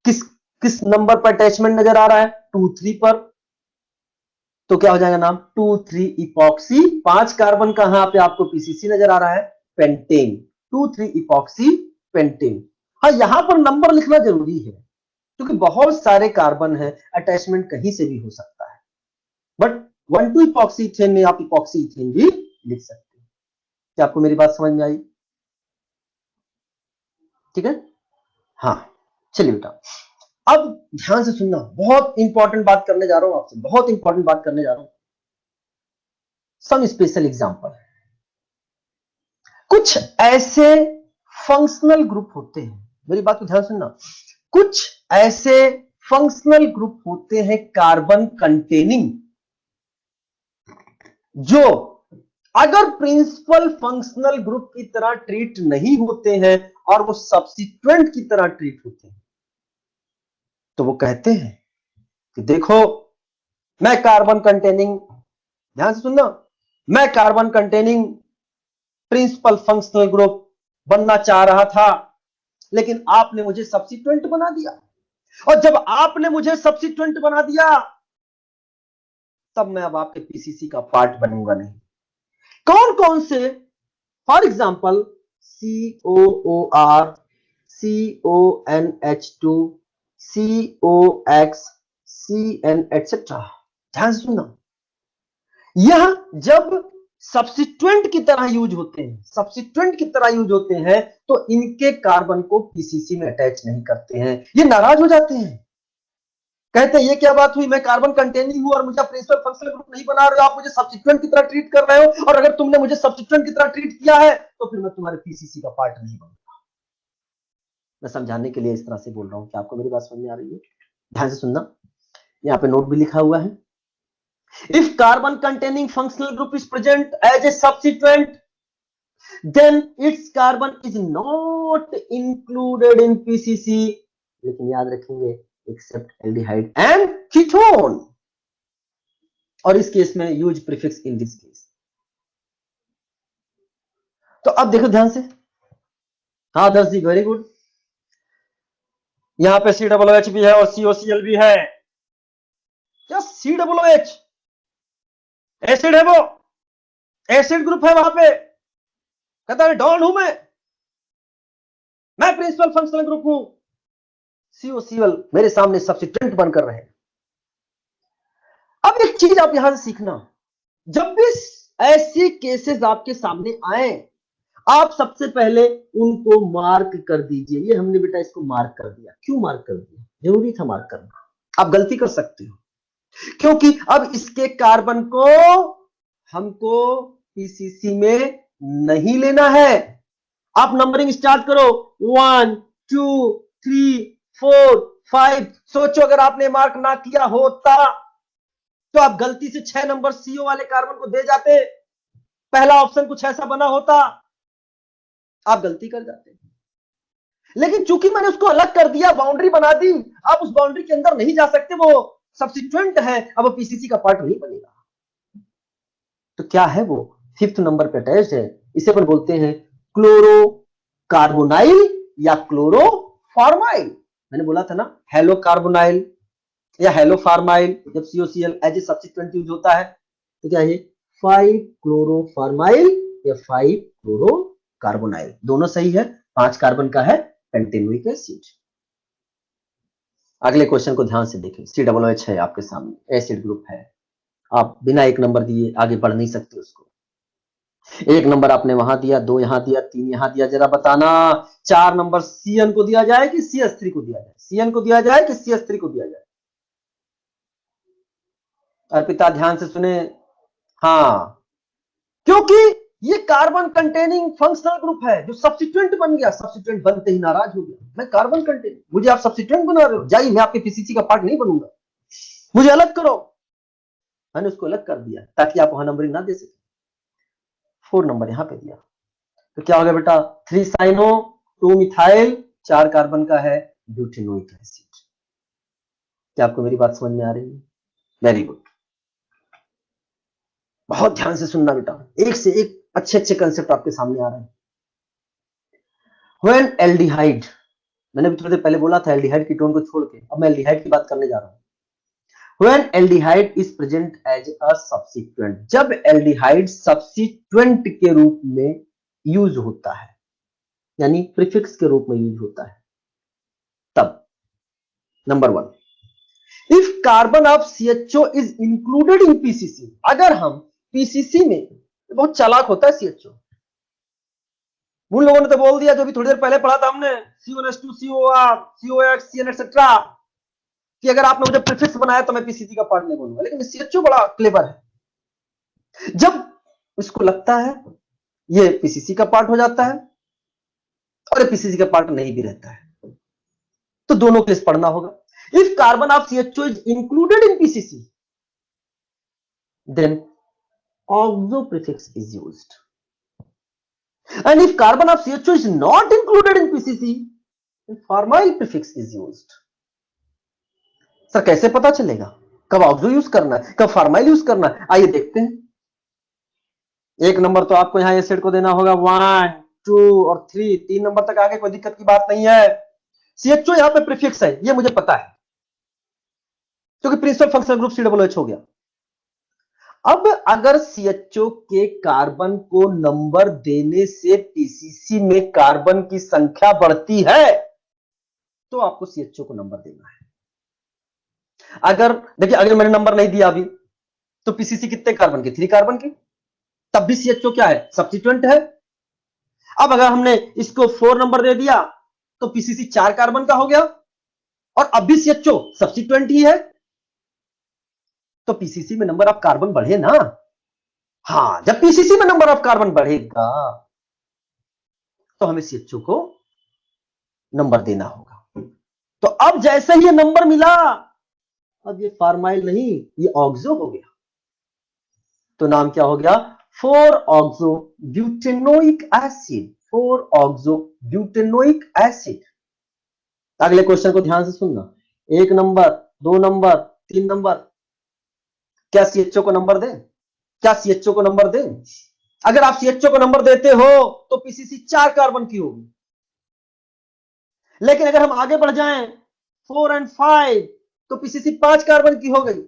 किस किस नंबर पर अटैचमेंट नजर आ रहा है, 2 3 पर। तो क्या हो जाएगा नाम, 2 3 इपॉक्सी। 5 कार्बन कहां पे आपको पीसीसी नजर आ रहा है, पेंटेन। 2 3 epoxy pentane. हाँ, यहां पर नंबर लिखना जरूरी है क्योंकि बहुत सारे कार्बन है, अटैचमेंट कहीं से भी हो सकता है, बट 1 2 इपॉक्सी इथेन में आप इपॉक्सी इथेन भी लिख सकते हैं। क्या आपको मेरी बात समझ में आई? ठीक है, हाँ, चलिए बेटा, अब ध्यान से सुनना, बहुत इंपॉर्टेंट बात करने जा रहा हूं आपसे, बहुत इंपॉर्टेंट बात करने जा रहा हूं। सम स्पेशल एग्जांपल, कुछ ऐसे फंक्शनल ग्रुप होते हैं, मेरी बात को ध्यान सुनना, कुछ ऐसे फंक्शनल ग्रुप होते हैं कार्बन कंटेनिंग, जो अगर प्रिंसिपल फंक्शनल ग्रुप की तरह ट्रीट नहीं होते हैं और वो सब्स्टिट्यूएंट की तरह ट्रीट होते हैं, तो वो कहते हैं कि देखो, मैं कार्बन कंटेनिंग, ध्यान से सुनना, मैं carbon containing principal functional group बनना चाह रहा था, लेकिन आपने मुझे सब्स्टिट्यूएंट बना दिया, और जब आपने मुझे सब्स्टिट्यूएंट बना दिया, तब मैं अब आपके पीसीसी का पार्ट बनूंगा नहीं। कौन कौन से, for example COOR, CONH2, COX, CN etcetera. ध्यान से सुनना, यह जब सब्स्टिट्यूएंट की तरह यूज होते हैं, सब्स्टिट्यूएंट की तरह यूज होते हैं, तो इनके कार्बन को पीसीसी में अटैच नहीं करते हैं, ये नाराज हो जाते हैं, कहते हैं ये क्या बात हुई, मैं कार्बन कंटेनिंग हूं और मुझे प्रिंसिपल फंक्शनल ग्रुप नहीं बना रहे हो, आप मुझे सब्स्टिट्यूएंट की तरह ट्रीट कर रहे हो, और अगर तुमने मुझे सब्स्टिट्यूएंट की तरह ट्रीट किया है तो फिर मैं तुम्हारे पीसीसी का पार्ट नहीं बनूंगा। मैं समझाने के लिए इस तरह से बोल रहा हूं कि आपको मेरी बात समझ में आ रही है। ध्यान से सुनना, यहाँ पे नोट भी लिखा हुआ है, if carbon containing functional group is present as a substituent, then its carbon is not included in PCC लेकिन याद रखेंगे एक्सेप्ट एल्डिहाइड एंड कीटोन, और इस केस में use prefix in this case. तो अब देखो ध्यान से, हाँ 10 जी, वेरी गुड। यहां पे COOH भी है और COCl भी है। क्या COOH एसिड है, वो एसिड ग्रुप है वहां पे। कहता है डॉन हूं मैं प्रिंसिपल फंक्शनल ग्रुप हूं। COCl मेरे सामने सब्स्टिट्यूएंट बनकर रहे। अब एक चीज आप यहां से सीखना, जब भी ऐसी केसेस आपके सामने आए, आप सबसे पहले उनको मार्क कर दीजिए। ये हमने बेटा इसको मार्क कर दिया। क्यों मार्क कर दिया? जरूरी था मार्क करना। आप गलती कर सकते हो, क्योंकि अब इसके कार्बन को हमको पीसीसी में नहीं लेना है। आप नंबरिंग स्टार्ट करो, 1 2 3 4 5। सोचो अगर आपने मार्क ना किया होता तो आप गलती से 6 नंबर CO वाले कार्बन को दे जाते, पहला ऑप्शन कुछ ऐसा बना होता, आप गलती कर जाते। लेकिन चूंकि मैंने उसको अलग कर दिया, बाउंड्री बना दी, आप उस बाउंड्री के अंदर नहीं जा सकते, वो सब्स्टिट्यूएंट है, अब वो पीसीसी का पार्ट नहीं बनेगा। तो क्या है वो? 5th नंबर पे अटैच्ड है। इसे अपन बोलते हैं क्लोरो कार्बोनाइल या क्लोरो फार्माइल। मैंने बोला था ना, हेलो कार्बोनाइल या हेलो फार्माइल, जब COCl as a substituent use होता है तो क्या है? 5 क्लोरो फार्माइल या 5 क्लोरो कार्बोनाइल, दोनों सही है। 5 कार्बन का है पेंटेनोइक एसिड। अगले क्वेश्चन को ध्यान से देखें। COOH है आपके सामने, एसिड ग्रुप है। आप बिना 1 नंबर दिए आगे बढ़ नहीं सकते उसको। 1 नंबर आपने वहां दिया, 2 यहां दिया, 3 यहां दिया। जरा बताना 4 नंबर CN को दिया जाए कि CH3 को दिया जाए? CN को दिया जाए कि CH3 को दिया जाए? अर्पिता ध्यान से सुने। हाँ, क्योंकि ये कार्बन कंटेनिंग फंक्शनल ग्रुप है जो सब्स्टिट्यूएंट बन गया। सब्स्टिट्यूएंट बनते ही नाराज हो गया, मैं कार्बन कंटेनिंग, मुझे आप सब्स्टिट्यूएंट बना रहे हो, जाइए मैं आपके पीसीसी का पार्ट नहीं बनूंगा, मुझे अलग करो। मैंने उसको अलग कर दिया ताकि आप वहां नंबरिंग ना दे सके। 4 नंबर यहां पे दिया, तो क्या हो गया बेटा? 3 साइनो 2 मिथाइल, 4 कार्बन का है ब्यूटेनोइक एसिड। क्या आपको मेरी बात समझ में आ रही है? वेरी गुड, बहुत ध्यान से सुनना बेटा, एक से एक अच्छे अच्छे कंसेप्ट आपके सामने आ रहे हैं। व्हेन एल्डिहाइड, मैंने भी थोड़ी देर पहले बोला था एल्डिहाइड कीटोन को छोड़ के, अब मैं एल्डिहाइड की बात करने जा रहा हूं। When aldehyde is present as a substituent, जब एल्डिहाइड सब्स्टिट्यूएंट के रूप में यूज होता है, यानी प्रीफिक्स के रूप में यूज होता है, तब number 1, if carbon of CHO is included in PCC, अगर हम पीसीसी में, बहुत चालाक होता है CHO, उन लोगों ने तो बोल दिया जो भी थोड़ी देर पहले पढ़ा था हमने, C1H2 COR COX CN etcetera, कि अगर आपने मुझे प्रीफिक्स बनाया तो मैं पीसीसी का पार्ट नहीं बनूंगा। लेकिन CHO बड़ा क्लेवर है, जब इसको लगता है ये पीसीसी का पार्ट हो जाता है और ये पीसीसी का पार्ट नहीं भी रहता है, तो दोनों केस पढ़ना होगा। If carbon of CHO is included in PCC, then oxo prefix is used, and if carbon of CHO is not included in PCC, formyl prefix is used. Sir कैसे पता चलेगा कब ऑक्सो यूज करना है, कब फार्माइल use करना है? आइए देखते हैं। 1 नंबर तो आपको यहां एसिड को देना होगा, 1 2 और 3, 3 नंबर तक आगे कोई दिक्कत की बात नहीं है। CHO यहां पे प्रीफिक्स है, ये मुझे पता है, क्योंकि प्रिंसिपल फंक्शनल ग्रुप COOH हो गया। अब अगर CHO के कार्बन को नंबर देने से पीसीसी में कार्बन की संख्या बढ़ती है, तो आपको CHO को नंबर देना है। अगर देखिए, अगर मैंने नंबर नहीं दिया अभी, तो पीसीसी कितने कार्बन की? 3 कार्बन की, तब भी CHO क्या है? सब्स्टिट्यूएंट है। अब अगर हमने इसको 4 नंबर दे दिया तो पीसीसी 4 कार्बन का हो गया, और अब भी CHO सब्स्टिट्यूएंट ही है, तो पीसीसी में नंबर ऑफ कार्बन बढ़े ना। हाँ, जब पीसीसी में नंबर ऑफ कार्बन बढ़ेगा तो हमें CHO को नंबर देना होगा। तो अब जैसे ही ये नंबर मिला, अब ये फार्माइल नहीं, ये ऑक्सो हो गया। तो नाम क्या हो गया? Four oxo butanoic acid. Four oxo butanoic acid. अगले क्वेश्चन को ध्यान से सुनना, 1 नंबर, 2 नंबर, 3 नंबर, क्या सीएचओ को नंबर दें? क्या सीएचओ को नंबर दें? अगर आप सीएचओ को नंबर देते हो तो पीसीसी 4 कार्बन की होगी, लेकिन अगर हम आगे बढ़ जाएं 4 और 5 तो पीसीसी 5 कार्बन की हो गई।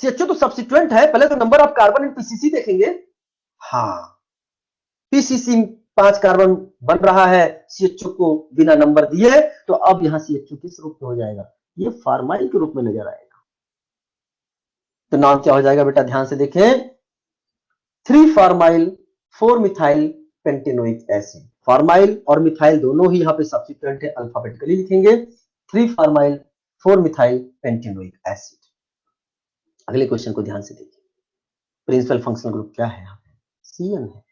सीएचओ तो सब्स्टिट्यूएंट है, पहले तो number of carbon in PCC देखेंगे। हाँ, पीसीसी 5 कार्बन बन रहा है सीएचओ को बिना नंबर दिए, तो अब यहां सीएचओ किस रूप में हो जाएगा? ये फार्माइल के रूप में नजर आएगा। तो नाम क्या हो जाएगा बेटा? ध्यान से देखें, 3 फार्माइल 4 मिथाइल पेंटेनोइक एसिड। फार्माइल और मिथाइल दोनों ही यहां पे सब्स्टिट्यूएंट है, अल्फाबेटिकली लिखेंगे 3 फार्माइल 4 मिथाइल पेंटेनोइक एसिड। अगले क्वेश्चन को ध्यान से देखिए, प्रिंसिपल फंक्शनल ग्रुप क्या है? यहाँ पे CN है,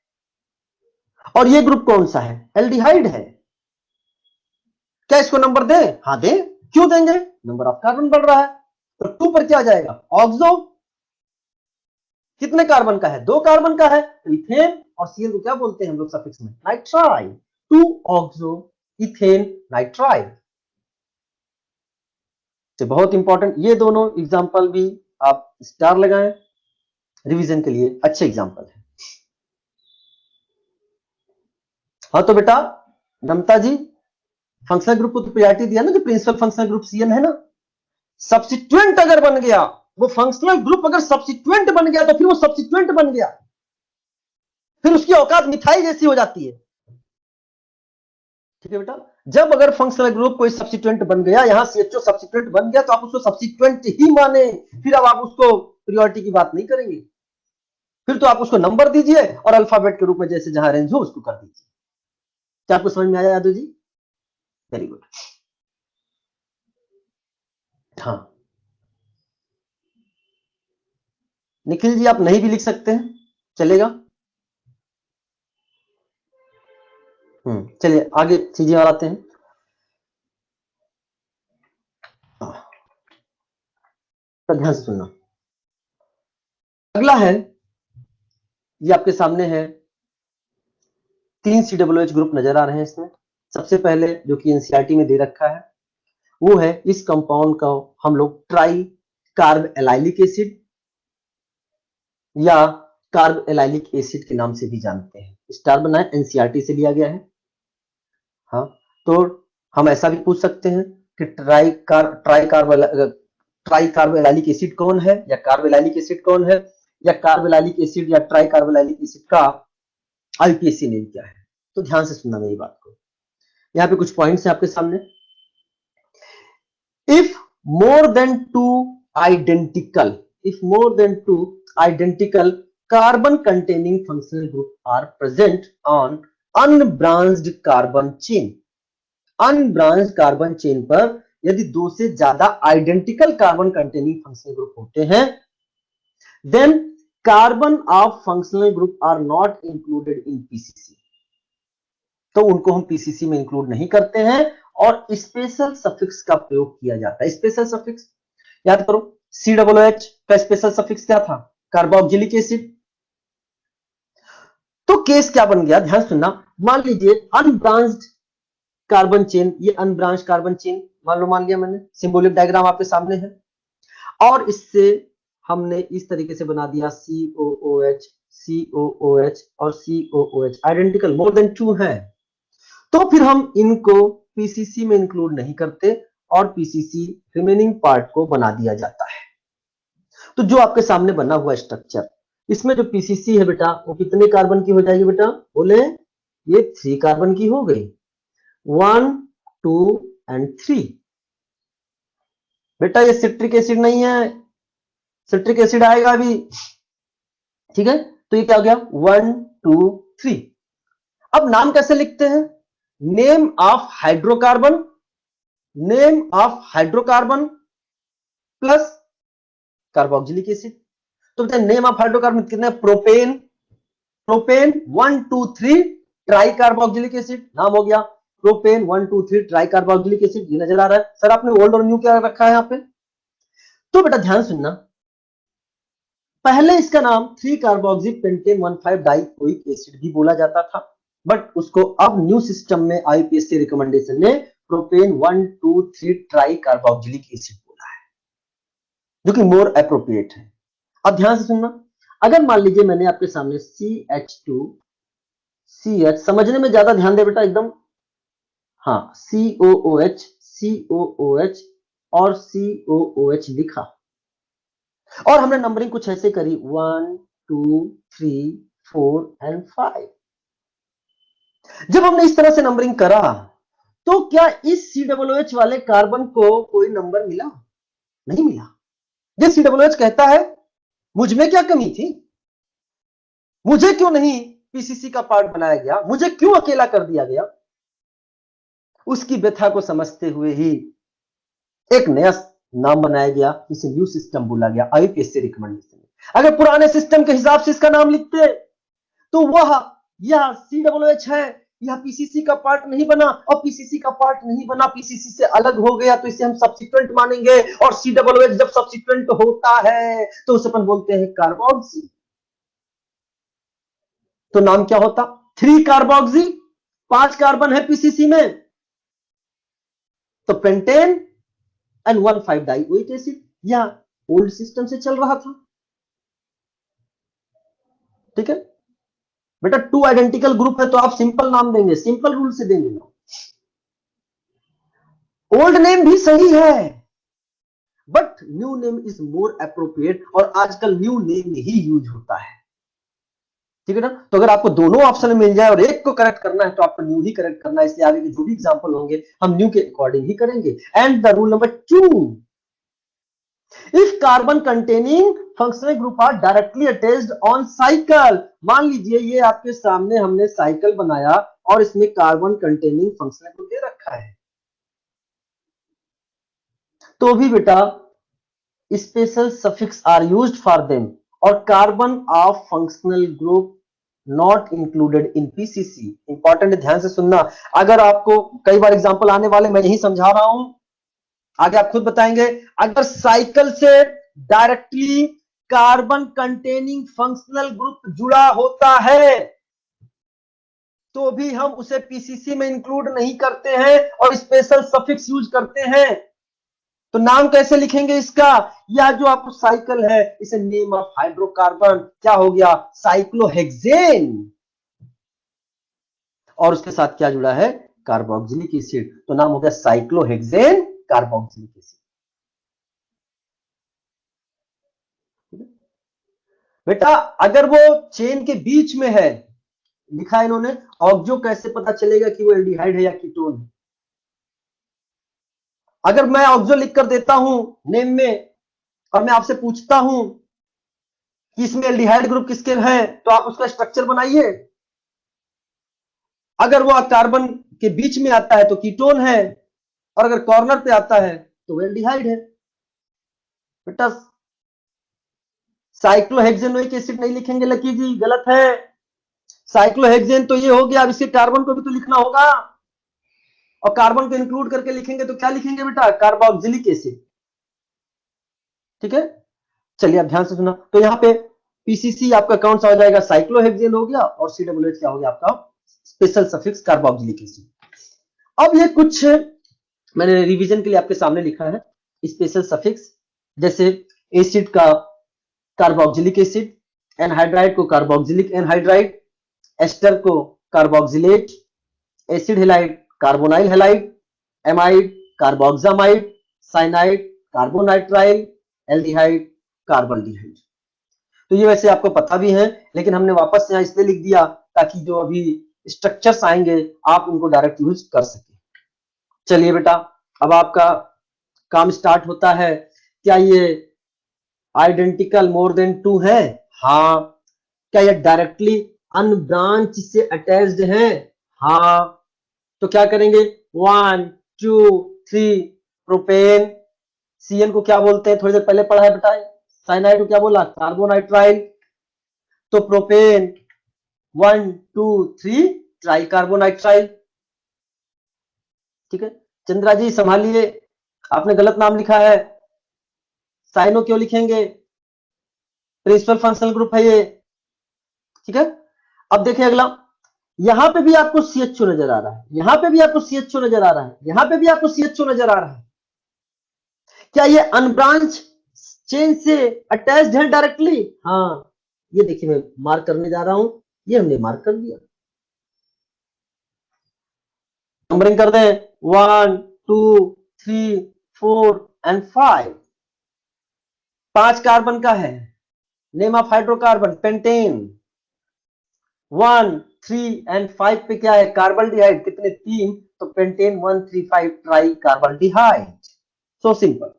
और ये ग्रुप कौन सा है? एल्डिहाइड है। क्या इसको नंबर दे? हाँ दे। क्यों देंगे? नंबर ऑफ कार्बन बढ़ रहा है, तो 2 पर क्या आ जाएगा? ऑक्सो। कितने कार्बन का है? 2 कार्बन का है, तो इथेन और Cl को क्या बोलते हैं हम लोग सफिक्स में? नाइट्राइल। 2 oxo ethane nitrile. तो बहुत इंपॉर्टेंट, ये दोनों एग्जांपल भी आप स्टार लगाएं, रिवीजन के लिए अच्छे एग्जांपल है। हाँ तो बेटा नमता जी, फंक्शनल ग्रुप को तो प्रायोरिटी दिया ना, जो प्रिंसिपल फंक्शनल ग्रुप CN है ना, सब्स्टिट्यूएंट अगर बन गया, वो फंक्शनल ग्रुप अगर सब्स्टिट्यूएंट बन गया तो फिर वो सब्स्टिट्यूएंट बन गया, फिर उसकी औकात मिथाइल जैसी हो जाती है। ठीक है बेटा, जब अगर फंक्शनल ग्रुप कोई सब्स्टिट्यूएंट बन गया, यहां CHO सब्स्टिट्यूएंट बन गया, तो आप उसको सब्स्टिट्यूएंट ही माने, फिर अब आप उसको प्रियोरिटी की बात नहीं करेंगे, फिर तो आप उसको नंबर दीजिए और अल्फाबेट के रूप में जैसे जहां रेंज हो उसको कर दीजिए। क्या आपको समझ में आया यादव जी? Very good. हाँ निखिल जी, आप नहीं भी लिख सकते हैं, चलेगा। चलिए आगे चीजें और आते हैं। तो ध्यान से सुनना, अगला है, ये आपके सामने है, 3 COOH ग्रुप नजर आ रहे हैं इसमें। सबसे पहले जो कि एनसीईआरटी में दे रखा है वो है, इस कंपाउंड का हम लोग ट्राई कार्ब एलाइलिक एसिड या कार्ब एलाइलिक एसिड के नाम से भी जानते हैं। स्टार बनाए, एनसीईआरटी से लिया गया है। हाँ तो हम ऐसा भी पूछ सकते हैं कि ट्राई कार्बोइलाइलिक एसिड कौन है, या कार्बोइलाइलिक एसिड कौन है, या कार्बोइलाइलिक एसिड या ट्राई कार्बोइलाइलिक एसिड का आईपीएसी नेम क्या है। तो ध्यान से सुनना मेरी बात को, यहाँ पे कुछ पॉइंट्स हैं आपके सामने। If more than two identical carbon containing functional group are present on unbranched carbon chain पर यदि 2 से ज्यादा identical carbon containing functional group होते हैं, then carbon of functional group are not included in PCC. तो उनको हम पीसीसी में इंक्लूड नहीं करते हैं और स्पेशल सफिक्स का प्रयोग किया जाता है। स्पेशल सफिक्स याद करो, COOH का स्पेशल सफिक्स क्या था? Carboxylic acid. तो केस क्या बन गया, ध्यान सुनना। मान लीजिए अनब्रांच्ड कार्बन चेन, ये अनब्रांच कार्बन चेन मान लिया मैंने, सिंबॉलिक डायग्राम आपके सामने है, और इससे हमने इस तरीके से बना दिया COOH और COOH आइडेंटिकल, मोर देन 2 है, तो फिर हम इनको पीसीसी में इंक्लूड नहीं करते और पीसीसी रिमेनिंग पार्ट को बना दिया जाता है। तो जो आपके सामने बना हुआ स्ट्रक्चर, इसमें जो पीसीसी है बेटा, वो कितने कार्बन की हो जाएगी बेटा? बोले, ये 3 कार्बन की हो गई, 1 2 एंड 3। बेटा ये सिट्रिक एसिड नहीं है, सिट्रिक एसिड आएगा अभी, ठीक है। तो ये क्या हो गया? 1 2 3। अब नाम कैसे लिखते हैं? Name of hydrocarbon plus carboxylic acid. तो नेम ऑफ हाइड्रोकार्बन कितने? प्रोपेन 1 2 3 ट्राई कार्बोक्सिलिक एसिड, नाम हो गया प्रोपेन 1 2 3 ट्राई कार्बोक्सिलिक एसिड। ये नजर आ रहा है सर, आपने ओल्ड और न्यू क्या रखा है यहाँ पे? तो बेटा ध्यान सुनना, पहले इसका नाम 3 कार्बोक्सी पेंटेन 15 डाइकोइक एसिड भी बोला जाता था, बट उसको अब न्यू सिस्टम में आईपीएससी रिकमेंडेशन ने प्रोपेन 1 2 3 ट्राई कार्बोक्सिलिक एसिड बोला है, जो कि मोर एप्रोप्रिएट है। अब ध्यान से सुनना, अगर मान लीजिए मैंने आपके सामने CH2CH, समझने में ज्यादा ध्यान दे बेटा एकदम, हाँ COOH COOH और COOH लिखा, और हमने नंबरिंग कुछ ऐसे करी 1 2 3 4 एंड 5। जब हमने इस तरह से नंबरिंग करा तो क्या इस COOH वाले कार्बन को कोई नंबर मिला? नहीं मिला। ये COOH कहता है मुझ में क्या कमी थी, मुझे क्यों नहीं पीसीसी का पार्ट बनाया गया, मुझे क्यों अकेला कर दिया गया। उसकी व्यथा को समझते हुए ही एक नया नाम बनाया गया, इसे न्यू सिस्टम बोला गया आईपीएससी रिकमेंडेशन। अगर पुराने सिस्टम के हिसाब से इसका नाम लिखते तो वह यह COOH है, यह पीसीसी का पार्ट नहीं बना, और पीसीसी का पार्ट नहीं बना, पीसीसी से अलग हो गया, तो इसे हम सब्स्टिट्यूएंट मानेंगे, और COOH जब सब्स्टिट्यूएंट होता है तो उसे अपन बोलते हैं कार्बोक्सी। तो नाम क्या होता? 3 कार्बोक्सी, 5 कार्बन है पीसीसी में, तो पेंटेन एंड 1,5 डाइओइक एसिड। यह ओल्ड सिस्टम से चल रहा था, ठीक है बेटा। 2 आइडेंटिकल ग्रुप है तो आप सिंपल नाम देंगे, सिंपल रूल से देंगे ना। ओल्ड नेम भी सही है but new name is more appropriate, और आजकल न्यू नेम ही यूज होता है, ठीक है ना। तो अगर आपको दोनों ऑप्शन मिल जाए और एक को करेक्ट करना है तो आपको न्यू ही करेक्ट करना है, इसलिए आगे के जो भी एग्जांपल होंगे हम न्यू के अकॉर्डिंग ही करेंगे। And the rule number 2, if carbon containing functional group are directly attached on cycle, मान लीजिए ये आपके सामने हमने साइकिल बनाया और इसमें कार्बन कंटेनिंग फंक्शनल ग्रुप दे रखा है, तो भी बेटा special suffix are used for them, और carbon of functional group not included in PCC. Important, ध्यान से सुनना। अगर आपको कई बार एग्जांपल आने वाले, मैं यही समझा रहा हूं, आगे आप खुद बताएंगे। अगर साइकिल से directly carbon containing functional group जुड़ा होता है तो भी हम उसे पीसीसी में इंक्लूड नहीं करते हैं और स्पेशल सफिक्स यूज करते हैं। तो नाम कैसे लिखेंगे इसका? यह जो आपको साइकिल है इसे नेम ऑफ हाइड्रोकार्बन क्या हो गया? साइक्लोहेक्सेन। और उसके साथ क्या जुड़ा है? कार्बोक्सिलिक एसिड, तो नाम हो गया साइक्लोहेक्सेन कार्बोक्सिलिक एसिड। बेटा अगर वो चेन के बीच में है, लिखा है इन्होंने, ऑक्सो कैसे पता चलेगा कि वो एल्डिहाइड है या कीटोन है? अगर मैं ऑक्सो लिख कर देता हूं नेम में और मैं आपसे पूछता हूं कि इसमें एल्डिहाइड ग्रुप किसके हैं, तो आप उसका स्ट्रक्चर बनाइए। अगर वो कार्बन के बीच में आता है तो कीटोन है, और अगर कॉर्नर पे आता है तो एल्डिहाइड है। बेटा साइक्लोहेक्सेनोइक एसिड नहीं लिखेंगे लकी जी, गलत है। साइक्लोहेक्सेन तो ये हो गया, अब इसके कार्बन को भी तो लिखना होगा, और कार्बन को इंक्लूड करके लिखेंगे तो क्या लिखेंगे बेटा? कार्बोक्सिलिक एसिड, ठीक है। चलिए अब ध्यान से सुना, तो यहाँ पे पीसीसी आपका कौन सा हो जाएगा? साइक्लोहेक्सेन हो गया, और COOH क्या हो गया आपका? Special suffix carboxylic acid. अब ये कुछ मैंने रिवीजन के लिए आपके सामने लिखा है स्पेशल सफिक्स, जैसे एसिड का कार्बोक्सिलिक एसिड, एनहाइड्राइड को कार्बोक्सिलिक एनहाइड्राइड, एस्टर को carboxylate, acid halide carbonyl halide, amide carboxamide, cyanide carbonitrile, aldehyde carbaldehyde. तो ये वैसे आपको पता भी है, लेकिन हमने वापस यहाँ इसलिए लिख दिया ताकि जो अभी स्ट्रक्चर्स आएंगे आप उनको डायरेक्ट यूज कर सके। चलिए बेटा अब आपका काम स्टार्ट होता है। क्या ये आइडेंटिकल मोर देन 2 है? हाँ। क्या ये डायरेक्टली अनब्रांच से अटैच्ड है? हाँ। तो क्या करेंगे? 1 2 3 प्रोपेन, सीएन को क्या बोलते हैं? थोड़ी देर पहले पढ़ा है बेटा। साइनाइड को क्या बोला? कार्बोनाइट्राइल। तो प्रोपेन 1 2 3 ट्राई कार्बोनाइट्राइल, ठीक है। चंद्रा जी संभालिए, आपने गलत नाम लिखा है। साइनो क्यों लिखेंगे? प्रिंसिपल फंक्शनल ग्रुप है ये, ठीक है। अब देखिए अगला, यहां पे भी आपको CHO नजर आ रहा है, यहां पे भी आपको CHO नजर आ रहा है, यहां पे भी आपको CHO नजर आ रहा है। क्या ये अनब्रांच चेन से अटैच्ड है डायरेक्टली? हाँ, ये देखिए मैं मार्क करने जा रहा हूं, ये हमने मार्क कर दिया। नंबरिंग कर दें 1 2 3 4 एंड 5। 5 कार्बन का है, name of hydrocarbon pentane. 1 3 and 5 पे क्या है? कार्बल्डिहाइड। कितने? 3, तो pentane 135 tri carbaldehyde. So simple.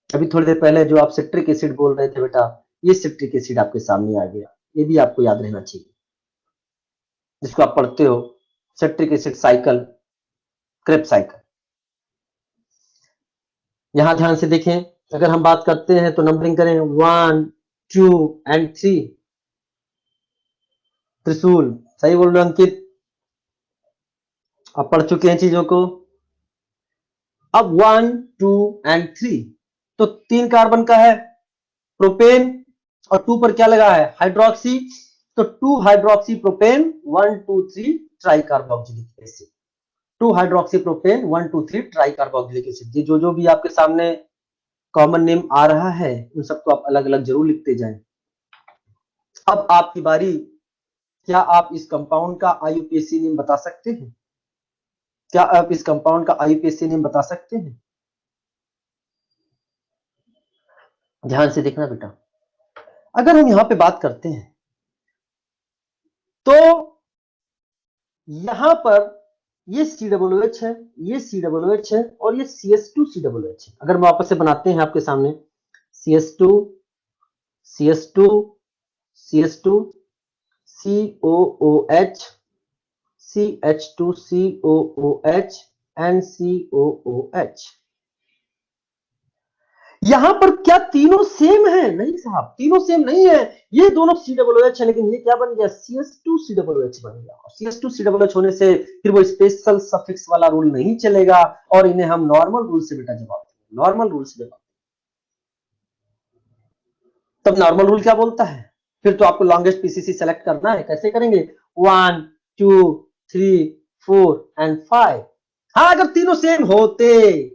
अभी थोड़ी देर पहले जो आप सिट्रिक एसिड बोल रहे थे बेटा, ये सिट्रिक एसिड आपके सामने आ गया। ये भी आपको याद रहना चाहिए, जिसको आप पढ़ते हो citric acid cycle, Krebs cycle. यहां ध्यान से देखें, अगर हम बात करते हैं तो नंबरिंग करें 1 2 एंड 3। त्रिशूल, सही बोल रहे हो अंकित, आप पढ़ चुके हैं चीजों को। अब 1 2 एंड 3, तो 3 कार्बन का है प्रोपेन, और 2 पर क्या लगा है? हाइड्रोक्सी। तो 2 hydroxy propane 1 2 3 try carboxylic acid. 2 hydroxy propane 1 2 3 try carboxylic acid. ये जो भी आपके सामने कॉमन नेम आ रहा है, उन सबको आप अलग अलग जरूर लिखते जाएं। अब आपकी बारी। क्या आप इस कंपाउंड का आईयूपीएसी नेम बता सकते हैं? क्या आप इस कंपाउंड का आईयूपीएसी नेम बता सकते हैं? ध्यान से देखना बेटा, अगर हम यहां पे बात करते हैं तो यहां पर ये COOH है, ये COOH है, और ये CS2COOH है। अगर हम वापस से बनाते हैं आपके सामने, CS2 CS2 CS2 COOH CH2COOH and COOH। यहां पर क्या तीनों सेम है? नहीं साहब, तीनों सेम नहीं है। ये दोनों COOH है, लेकिन ये क्या बन गया? CS2COOH बन गया। और CS2COOH होने से फिर वो स्पेशल सफिक्स वाला रूल नहीं चलेगा, और इन्हें हम नॉर्मल रूल से बेटा जवाब देंगे, नॉर्मल रूल से जवाब। तब नॉर्मल रूल क्या बोलता है? फिर तो आपको लॉन्गेस्ट पीसीसी सेलेक्ट करना है। कैसे करेंगे? 1 2 3 4 एंड 5। हाँ, अगर तीनों सेम होते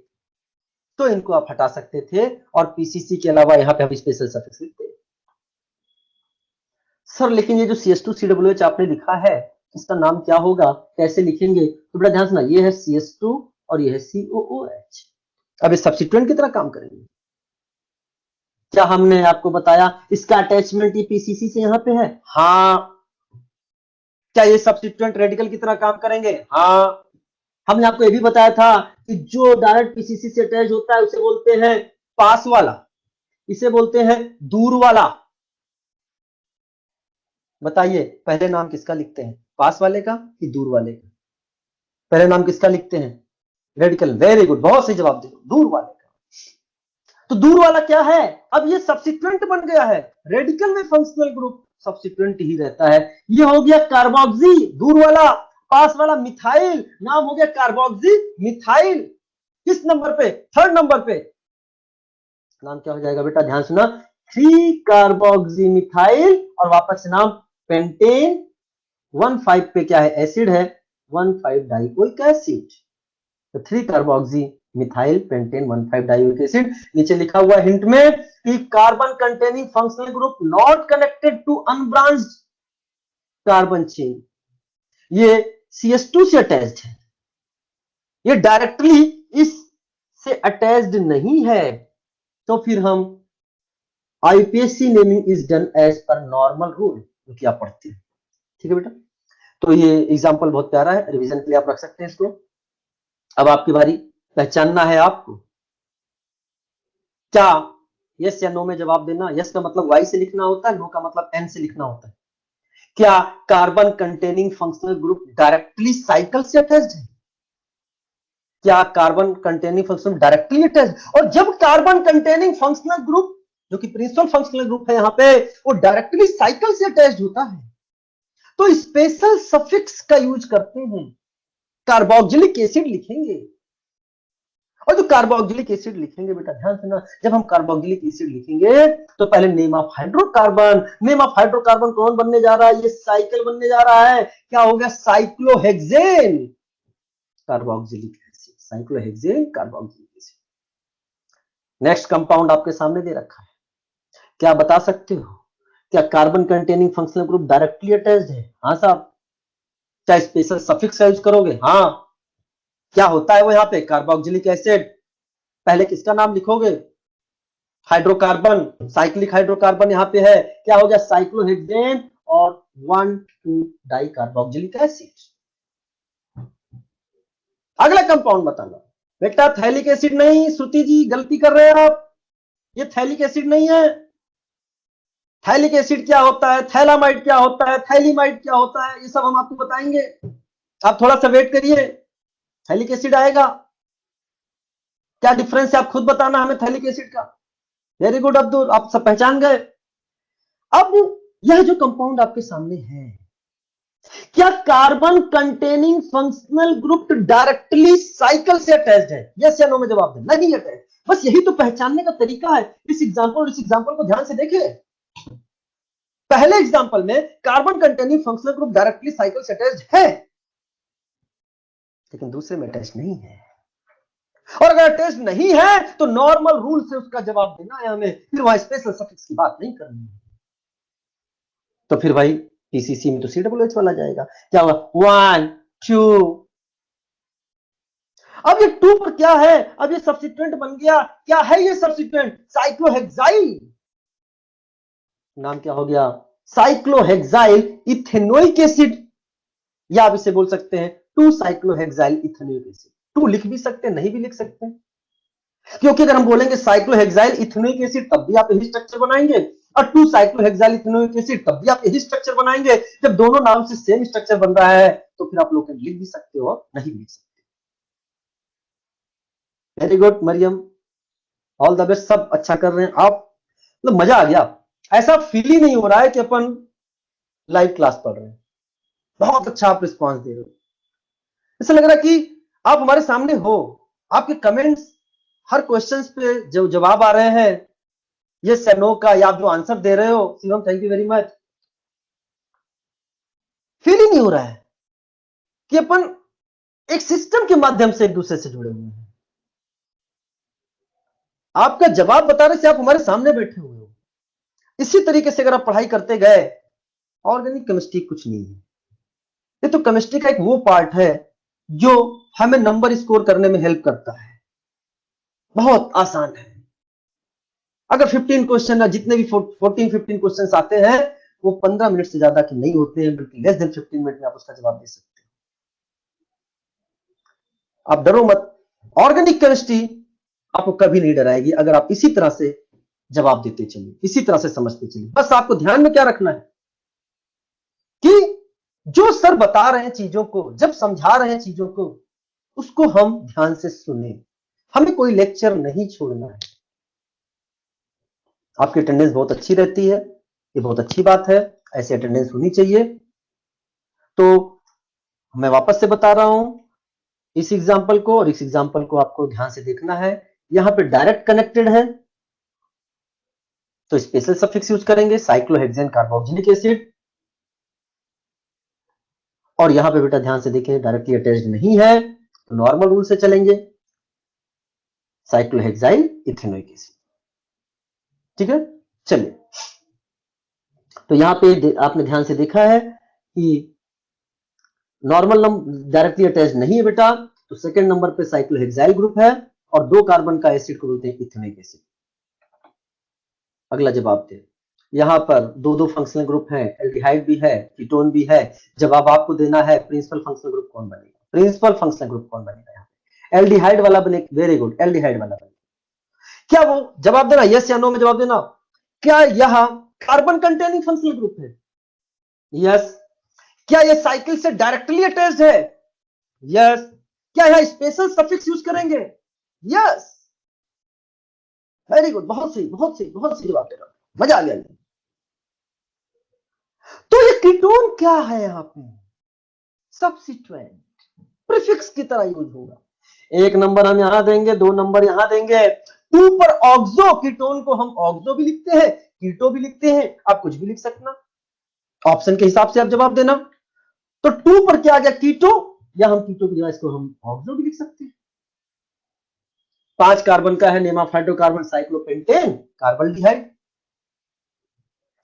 तो इनको आप हटा सकते थे, और पीसीसी के अलावा यहां पे हम स्पेशल सफिक्स लिखते। सर लेकिन ये जो CS2COOH आपने लिखा है, इसका नाम क्या होगा, कैसे लिखेंगे? तो बड़ा ध्यान सुना, ये है CS2 और ये है COOH। अब इस सब्स्टिट्यूएंट की तरह काम करेंगे। क्या हमने आपको बताया इसका अटैचमेंट ये पीसीसी से यहां पे है? हाँ। क्या ये सब्स्टिट्यूएंट रेडिकल की तरह काम करेंगे? हाँ। हमने आपको ये भी बताया था कि जो डायरेक्ट पीसीसी से अटैच होता है उसे बोलते हैं पास वाला, इसे बोलते हैं दूर वाला। बताइए पहले नाम किसका लिखते हैं, पास वाले का कि दूर वाले का? पहले नाम किसका लिखते हैं? रेडिकल। वेरी गुड, बहुत सही जवाब दे, दूर वाले का। तो दूर वाला क्या है? अब ये सब्स्टिट्यूएंट बन गया है। रेडिकल में फंक्शनल ग्रुप सब्स्टिट्यूएंट ही रहता है। ये हो गया कार्बोक्सी, दूर वाला। पास वाला मिथाइल, नाम हो गया कार्बोक्सी मिथाइल। किस नंबर पे? 3rd नंबर पे। नाम क्या हो जाएगा बेटा? ध्यान सुना, 3 कार्बोक्सी मिथाइल, और वापस से नाम पेंटेन। 1,5 पे क्या है? एसिड है, 1,5 डाइकोइक एसिड। तो 3 carboxy methyl pentane 1,5 dioic acid. नीचे लिखा हुआ हिंट में कि carbon containing functional group not connected to unbranched carbon chain. ये CS2 से अटैच्ड है, ये डायरेक्टली इस से अटैच्ड नहीं है। तो फिर हम IUPAC naming is done as per normal rule, जो कि आप पढ़ते हैं। ठीक है बेटा, तो ये एग्जांपल बहुत प्यारा है, रिवीजन के लिए आप रख सकते हैं इसको। अब आपकी बारी, पहचानना है आपको। क्या यस या नो में जवाब देना। यस का मतलब वाई से लिखना होता है, नो का मतलब एन से लिखना होता है। क्या carbon containing functional group directly cycle से अटैच्ड है? क्या carbon containing functional directly attached? और जब कार्बन कंटेनिंग फंक्शनल ग्रुप, जो कि प्रिंसिपल फंक्शनल ग्रुप है यहां पे, वो डायरेक्टली साइकिल से अटैच्ड होता है, तो स्पेशल सफिक्स का यूज करते हैं, कार्बोक्सिलिक एसिड लिखेंगे। और जो कार्बोक्सिलिक एसिड लिखेंगे बेटा ध्यान से ना, जब हम कार्बोक्सिलिक एसिड लिखेंगे तो पहले name of hydrocarbon, name of hydrocarbon कौन बनने जा रहा है, ये साइकिल बनने जा रहा है, क्या हो गया, cyclohexane carboxylic acid, cyclohexane carboxylic acid. Next compound आपके सामने दे रखा है, क्या बता सकते हो, क्या carbon containing functional group directly attached है? हाँ साहब। क्या स्पेशल सफिक्स यूज करोगे? हाँ। क्या होता है वो यहाँ पे, कार्बोक्सिलिक एसिड, पहले किसका नाम लिखोगे, हाइड्रोकार्बन, साइक्लिक हाइड्रोकार्बन यहाँ पे है, क्या हो गया, साइक्लोहेक्सेन और 1,2 डाई कार्बोक्सिलिक एसिड। अगला कंपाउंड बताना बेटा, थैलिक एसिड नहीं, श्रुति जी गलती कर रहे हैं आप, ये थैलिक एसिड नहीं है। थैलिक एसिड क्या होता है, थैलामाइड क्या होता है, थैलीमाइड क्या होता है, ये सब हम आपको बताएंगे, आप थोड़ा सा वेट करिए, थैलिक एसिड आएगा। क्या डिफरेंस है आप खुद बताना हमें थैलिक एसिड का। वेरी गुड अब्दुल, आप सब पहचान गए। अब यह जो कंपाउंड आपके सामने है, क्या carbon containing functional group directly cycle से अटैच्ड है? यस या नो में जवाब दें। नहीं अटैच, बस यही तो पहचानने का तरीका है। इस एग्जांपल को ध्यान से देखिए, पहले एग्जांपल में carbon containing functional group directly cycle से अटैच्ड है, लेकिन दूसरे में अटैच नहीं है। और अगर अटैच नहीं है तो नॉर्मल रूल से उसका जवाब देना है हमें, फिर वहां स्पेशल सफिक्स की बात नहीं करनी है। तो फिर भाई पीसीसी में तो COOH वाला जाएगा, क्या होगा, 1 2। अब ये 2 पर क्या है, अब ये सब्स्टिट्यूएंट बन गया, क्या है ये सब्स्टिट्यूएंट, साइक्लोहेक्साइल, नाम क्या हो गया, साइक्लोहेक्साइल इथेनोइक एसिड, या आप इसे बोल सकते हैं 2 साइक्लोहेक्साइल इथेनोइक एसिड। 2 लिख भी सकते हैं, नहीं भी लिख सकते हैं, क्योंकि अगर हम बोलेंगे साइक्लोहेक्साइल इथेनोइक एसिड तब भी आप यही स्ट्रक्चर बनाएंगे, और 2 साइक्लोहेक्साइल इथेनोइक एसिड तब भी आप यही स्ट्रक्चर बनाएंगे। जब दोनों नाम से सेम स्ट्रक्चर बन रहा है तो फिर आप लोग लिख भी सकते हो, नहीं भी लिख सकते। Very good Mariam, all the best, सब अच्छा कर रहे हैं आप, मतलब मजा आ गया, ऐसा फील ही नहीं हो रहा है कि अपन लाइव क्लास पढ़ रहे हैं। बहुत अच्छा आप रिस्पॉन्स दे रहे हो, ऐसा लग रहा है कि आप हमारे सामने हो, आपके कमेंट्स, हर क्वेश्चन पे जो जवाब आ रहे हैं, ये से नो का, या आप जो आंसर दे रहे हो, Shivam thank you very much. Feel ही नहीं हो रहा है कि अपन एक सिस्टम के माध्यम से एक दूसरे से जुड़े हुए हैं। आपका जवाब बताने से आप हमारे सामने बैठे हुए हो। इसी तरीके से अगर आप पढ़ाई करते गए, ऑर्गेनिक केमिस्ट्री कुछ नहीं है, ये तो केमिस्ट्री का एक वो पार्ट है जो हमें नंबर स्कोर करने में हेल्प करता है, बहुत आसान है। अगर 15 क्वेश्चन, जितने भी 14-15 क्वेश्चन आते हैं, वो 15 मिनट से ज्यादा के नहीं होते हैं, बल्कि लेस देन 15 मिनट में आप उसका जवाब दे सकते हो। आप डरो मत, ऑर्गेनिक केमिस्ट्री आपको कभी नहीं डराएगी अगर आप इसी तरह से जवाब देते चलिए, इसी तरह से समझते चलिए। बस आपको ध्यान में क्या रखना है कि जो सर बता रहे हैं चीजों को, जब समझा रहे हैं चीजों को, उसको हम ध्यान से सुने, हमें कोई लेक्चर नहीं छोड़ना है। आपकी अटेंडेंस बहुत अच्छी रहती है, ये बहुत अच्छी बात है, ऐसी अटेंडेंस होनी चाहिए। तो मैं वापस से बता रहा हूं इस एग्जांपल को, और इस एग्जांपल को आपको ध्यान से देखना है। यहां पे डायरेक्ट कनेक्टेड है तो स्पेशल सफिक्स यूज करेंगे, साइक्लोहेक्सेन कार्बोक्सिलिक एसिड, और यहां पे बेटा ध्यान से देखें डायरेक्टली अटैच्ड नहीं है तो नॉर्मल रूल से चलेंगे, साइक्लोहेक्साइल इथेनोइक एसिड। ठीक है, चलिए, तो यहां पे आपने ध्यान से देखा है कि नॉर्मल नंबर डायरेक्टली अटैच नहीं है बेटा, तो सेकंड नंबर पे साइक्लोहेक्साइल ग्रुप है, और 2 कार्बन का एसिड को बोलते हैं इथेनोइक एसिड। अगला जवाब दे, यहां पर 2 फंक्शनल ग्रुप हैं, एल्डिहाइड भी है, कीटोन भी है। जवाब आपको देना है प्रिंसिपल फंक्शनल ग्रुप कौन बनेगा, प्रिंसिपल फंक्शनल ग्रुप कौन बनेगा, यहाँ एल्डिहाइड वाला बने, वेरी गुड, एल्डिहाइड वाला बनेगा। क्या वो जवाब देना, यस या नो में जवाब देना। क्या यह कार्बन कंटेनिंग फंक्शनल ग्रुप है? यस। क्या यह साइकिल से डायरेक्टली अटैच्ड है? यस। क्या यहां स्पेशल सफिक्स यूज करेंगे? यस। वेरी गुड, बहुत सही, बहुत सही, बहुत सही जवाब दे रहा, मजा आ गया। तो ये कीटोन क्या है, यहां पे सब्स्टिट्यूएंट, प्रीफिक्स की तरह यूज होगा। एक नंबर हम यहां देंगे, 2 नंबर यहां देंगे। 2 पर ऑक्सो कीटोन को हम ऑक्सो भी लिखते हैं, कीटो भी लिखते हैं, आप कुछ भी लिख सकना, ऑप्शन के हिसाब से आप जवाब देना। तो 2 पर क्या आ गया, कीटो, या हम कीटो की जगह इसको हम ऑक्सो भी लिख सकते हैं। 5 कार्बन का है नेमाफ हाइड्रोकार्बन साइक्लोपेंटेन कार्बल्डिहाइड।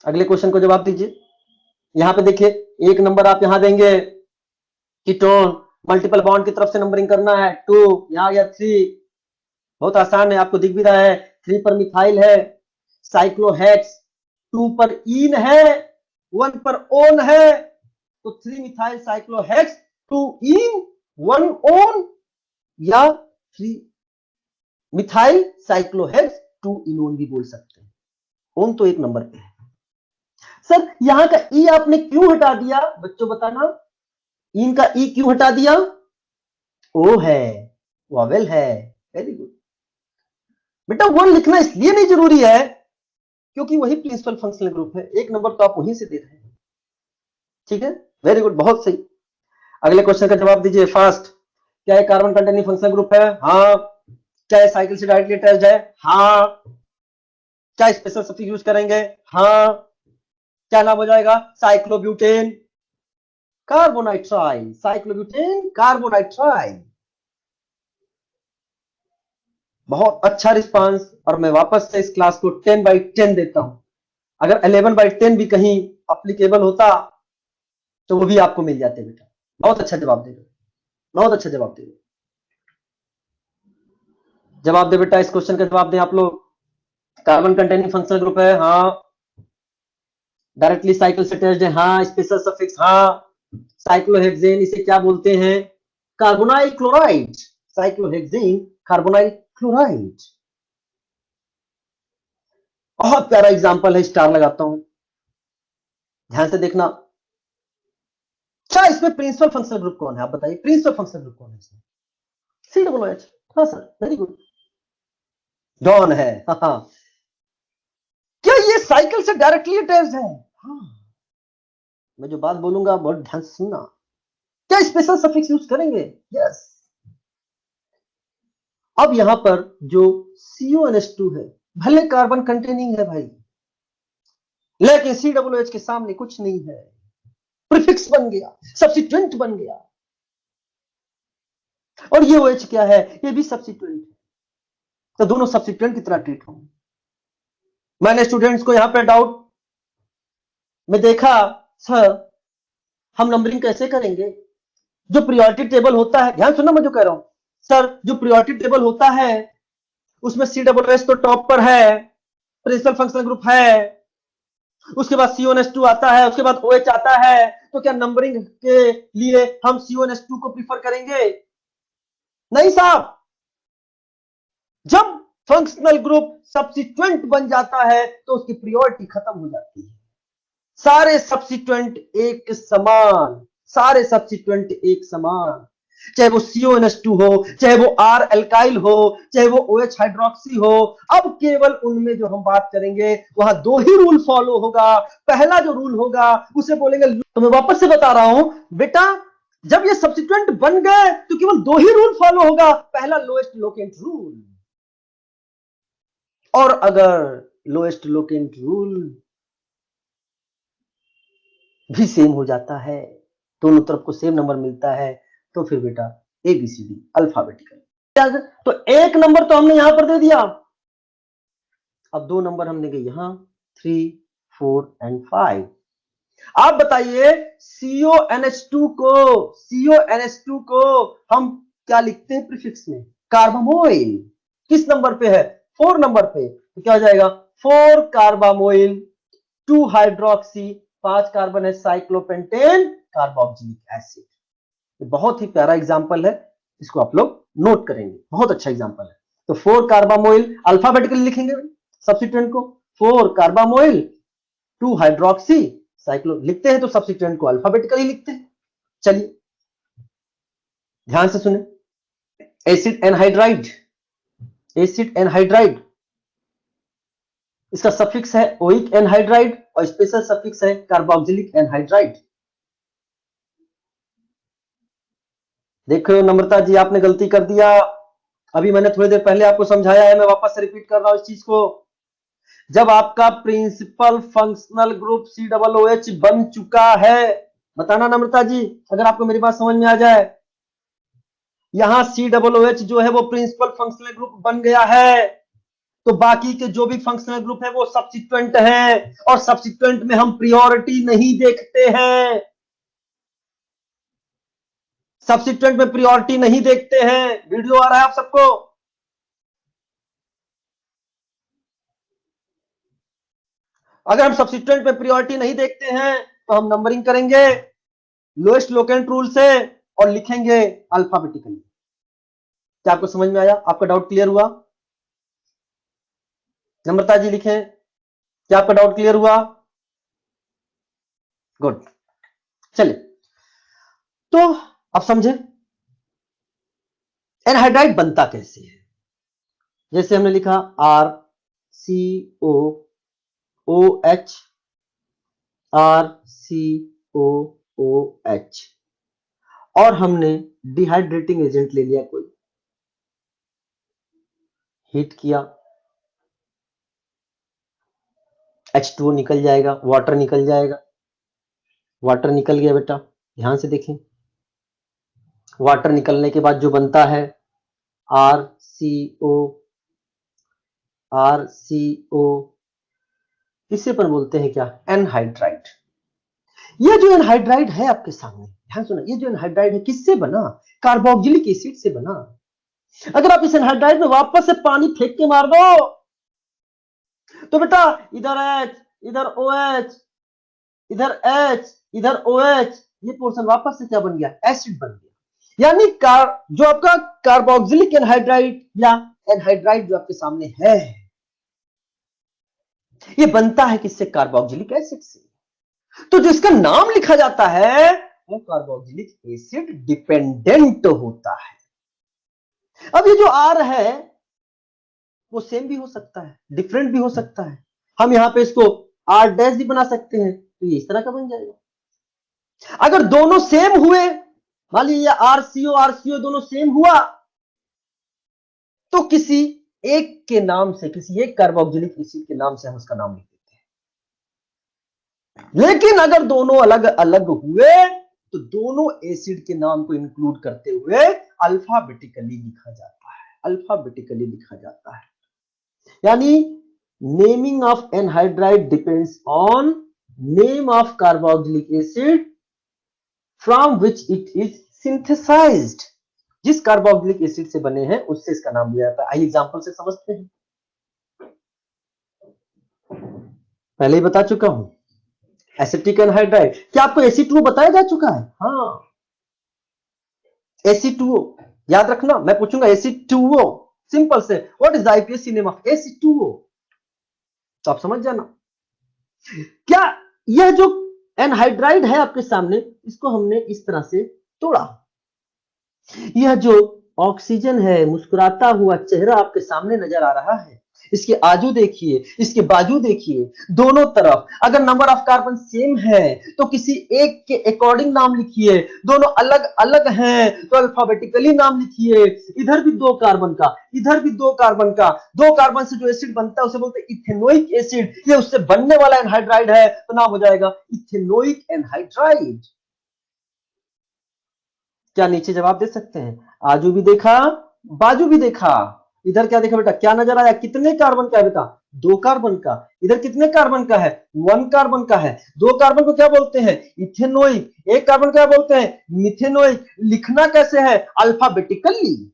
अगले क्वेश्चन को जवाब दीजिए। यहां पे देखिए, एक नंबर आप यहां देंगे कीटोन, मल्टीपल बॉन्ड की तरफ से नंबरिंग करना है, 2 यहां गया 3, बहुत आसान है, आपको दिख भी रहा है। 3 पर मिथाइल है, साइक्लोहेक्स, 2 पर ईन है, 1 पर ओन है, तो 3 मिथाइल साइक्लोहेक्स, 2 ईन, 1 ओन, या 3 मिथाइल साइक्लोहेक्स 2 इनोन भी बोल सकते हैं। ओन तो एक नंबर पे है। सर यहां का ई आपने क्यों हटा दिया, बच्चों बताना, इन का ई क्यों हटा दिया? ओ है, वॉवेल है, वेरी गुड। बेटा वन लिखना इसलिए नहीं जरूरी है क्योंकि वही प्रिंसिपल फंक्शनल ग्रुप है, एक नंबर तो आप वहीं से दे रहे हैं। ठीक है, वेरी गुड, बहुत सही। अगले क्वेश्चन का जवाब दीजिए फास्ट। क्या ये कार्बन कंटेनिंग फंक्शनल ग्रुप है? हाँ। क्या ये साइकिल से डायरेक्टली अटैच्ड है? हाँ। क्या स्पेशल सफिक्स यूज करेंगे? हाँ। क्या नाम हो जाएगा? Cyclobutane carbonitrile, cyclobutane carbonitrile. बहुत अच्छा रिस्पांस, और मैं वापस से इस क्लास को 10/10 देता हूं। अगर 11/10 भी कहीं अप्लीकेबल होता तो वो भी आपको मिल जाते बेटा। बहुत अच्छा जवाब दे रहे, बहुत अच्छा जवाब दे रहे। जवाब दे बेटा, इस क्वेश्चन का जवाब दें आप लोग। कार्बन कंटेनिंग फंक्शनल ग्रुप है, हाँ। डायरेक्टली साइकिल से अटैच्ड है, हाँ। स्पेशल सफिक्स, हाँ। साइक्लोहेक्सेन, इसे क्या बोलते हैं? Carbonyl chloride, cyclohexane carbonyl chloride. बहुत प्यारा एग्जांपल है, स्टार लगाता हूं, ध्यान से देखना। क्या इसमें प्रिंसिपल फंक्शनल ग्रुप कौन है, आप बताइए, प्रिंसिपल फंक्शनल ग्रुप कौन है इसमें? COOH, हाँ सर, वेरी गुड, डॉन है। हाँ, क्या ये साइकिल से डायरेक्टली अटैच्ड है? हाँ। मैं जो बात बोलूंगा बहुत ध्यान से सुनना। क्या स्पेशल सफिक्स यूज करेंगे? यस। अब यहां पर जो CONH2 है, भले कार्बन कंटेनिंग है भाई, लेकिन COOH के सामने कुछ नहीं है, प्रीफिक्स बन गया, सब्स्टिट्यूएंट बन गया। और ये OH क्या है? ये भी सब्स्टिट्यूएंट है, तो दोनों सब्स्टिट्यूएंट की तरह ट्रीट होंगे। मैंने स्टूडेंट्स को यहां पे डाउट में देखा, सर हम नंबरिंग कैसे करेंगे? जो प्रियोरिटी टेबल होता है, ध्यान सुनना मैं जो कह रहा हूं, सर जो प्रियोरिटी टेबल होता है उसमें COOH तो टॉप पर है, प्रिंसिपल फंक्शनल ग्रुप है, उसके बाद CONH2 आता है, उसके बाद OH आता है, तो क्या नंबरिंग के लिए हम CONH2 को प्रीफर करेंगे? नहीं साहब। जब फंक्शनल ग्रुप सब्स्टिट्यूएंट बन जाता है तो उसकी प्रियोरिटी खत्म हो जाती है। सारे सब्स्टिट्यूएंट एक समान, सारे सब्स्टिट्यूएंट एक समान, चाहे वो CONH2 हो, चाहे वो R एल्काइल हो, चाहे वो OH हाइड्रोक्सी हो। अब केवल उनमें जो हम बात करेंगे वहां 2 ही रूल फॉलो होगा। पहला जो रूल होगा उसे बोलेंगे, तो मैं वापस से बता रहा हूं बेटा, जब ये सब्स्टिट्यूएंट बन गए तो केवल 2 ही रूल फॉलो होगा। पहला लोएस्ट लोकेंट रूल, और अगर लोएस्ट लोकेंट रूल भी सेम हो जाता है, दोनों तरफ को सेम नंबर मिलता है, तो फिर बेटा ABCD अल्फाबेटिकल। तो एक नंबर तो हमने यहां पर दे दिया, अब 2 नंबर हम देंगे यहां, 3, 4 एंड 5। आप बताइए CONH2 को हम क्या लिखते हैं प्रीफिक्स में? कार्बामोइल। किस नंबर पे है? 4 नंबर पे। तो क्या हो जाएगा? 4 कार्बामोइल 2 हाइड्रोक्सी, 5 कार्बन है साइक्लोपेंटेन कार्बोक्सिलिक एसिड। बहुत ही प्यारा एग्जांपल है, इसको आप लोग नोट करेंगे, बहुत अच्छा एग्जांपल है। तो 4 कार्बामोइल अल्फाबेटिकली लिखेंगे सब्स्टिट्यूएंट को, 4 कार्बामोइल 2 हाइड्रोक्सी साइक्लो लिखते हैं तो सब्स्टिट्यूएंट को अल्फाबेटिकली लिखते हैं। चलिए ध्यान से सुने, एसिड एनहाइड्राइड, एसिड एनहाइड्राइड, इसका सफिक्स है ओइक एनहाइड्राइड और स्पेशल सफिक्स है कार्बोक्सिलिक एनहाइड्राइड। देखो नम्रता जी, आपने गलती कर दिया, अभी मैंने थोड़ी देर पहले आपको समझाया है, मैं वापस से रिपीट कर रहा हूं इस चीज को। जब आपका प्रिंसिपल फंक्शनल ग्रुप COOH बन चुका है, बताना नम्रता जी अगर आपको मेरी बात समझ में आ जाए। यहां COOH जो है वो प्रिंसिपल फंक्शनल ग्रुप बन गया है, तो बाकी के जो भी फंक्शनल ग्रुप है वो सब्सिक्वेंट है, और सब्सिक्वेंट में हम प्रियोरिटी नहीं देखते हैं, सब्सिक्वेंट में प्रियोरिटी नहीं देखते हैं। वीडियो आ रहा है आप सबको? अगर हम सब्सिक्वेंट में प्रियोरिटी नहीं देखते हैं तो हम नंबरिंग करेंगे लोएस्ट लोकेंट रूल से और लिखेंगे अल्फाबेटिकली। क्या आपको समझ में आया? आपका डाउट क्लियर हुआ? नम्रता जी लिखें, क्या आपका डाउट क्लियर हुआ? गुड। चलिए, तो अब समझे एनहाइड्राइड बनता कैसे है। जैसे हमने लिखा RCOOH, RCOOH, और हमने डिहाइड्रेटिंग एजेंट ले लिया कोई, हीट किया, H2O निकल जाएगा, वाटर निकल जाएगा। वाटर निकल गया बेटा, ध्यान से देखें। वाटर निकलने के बाद जो बनता है RCO, इसे पर बोलते हैं क्या? एनहाइड्राइड। ये जो एनहाइड्राइड है आपके सामने, ध्यान सुना, ये जो एनहाइड्राइड है किससे बना? कार्बोक्सिलिक एसिड से बना। अगर आप इस एनहाइड्राइड में वापस से पानी फेंक के मार दो तो बेटा इधर H, इधर OH, इधर H, इधर OH, ये पोर्शन वापस से क्या बन गया? एसिड बन गया। यानी जो आपका कार्बोक्सिलिक एनहाइड्राइड या एनहाइड्राइड जो आपके सामने है, ये बनता है किससे? कार्बोक्सिलिक एसिड से। तो जो इसका नाम लिखा जाता है वो कार्बोक्सिलिक एसिड डिपेंडेंट होता है। अब ये जो R है वो सेम भी हो सकता है, डिफरेंट भी हो सकता है। हम यहां पे इसको R डैश भी बना सकते हैं, तो ये इस तरह का बन जाएगा। अगर दोनों सेम हुए, मान लीजिए RCO दोनों सेम हुआ, तो किसी एक के नाम से, किसी एक कार्बोक्सिलिक एसिड के नाम से हम उसका नाम लिख देते हैं। लेकिन अगर दोनों अलग अलग हुए तो दोनों एसिड के नाम को इंक्लूड करते हुए अल्फाबेटिकली लिखा जाता है, अल्फाबेटिकली लिखा जाता है। यानी naming of anhydride depends on name of carboxylic acid from which it is synthesised. जिस कार्बोक्सिलिक एसिड से बने हैं उससे इसका नाम लिया जाता है। आइए एग्जांपल से समझते हैं। पहले ही बता चुका हूं, एसिटिक एनहाइड्राइड। क्या आपको Ac2O बताया जा चुका है? हाँ, Ac2O याद रखना, मैं पूछूंगा Ac2O सिंपल से, what is the IUPAC name of Ac2O, तो आप समझ जाना। क्या यह जो एनहाइड्राइड है आपके सामने, इसको हमने इस तरह से तोड़ा। यह जो ऑक्सीजन है, मुस्कुराता हुआ चेहरा आपके सामने नजर आ रहा है, इसके आजू देखिए, इसके बाजू देखिए, दोनों तरफ अगर नंबर ऑफ कार्बन सेम है तो किसी एक के अकॉर्डिंग नाम लिखिए, दोनों अलग अलग हैं तो अल्फाबेटिकली नाम लिखिए। इधर भी 2 कार्बन का, इधर भी 2 कार्बन का, 2 कार्बन से जो एसिड बनता है उसे बोलते हैं इथेनोइक एसिड। ये उससे बनने वाला एनहाइड्राइड है तो नाम हो जाएगा इथेनोइक एनहाइड्राइड। क्या नीचे जवाब दे सकते हैं? आजू भी देखा, बाजू भी देखा। इधर क्या देखा बेटा? क्या नजर आया? कितने कार्बन का है बेटा? 2 कार्बन का। इधर कितने कार्बन का है? 1 कार्बन का है। 2 कार्बन को क्या बोलते हैं? इथेनोइक। 1 कार्बन क्या बोलते हैं? मिथेनोइक। लिखना कैसे है? Alphabetically.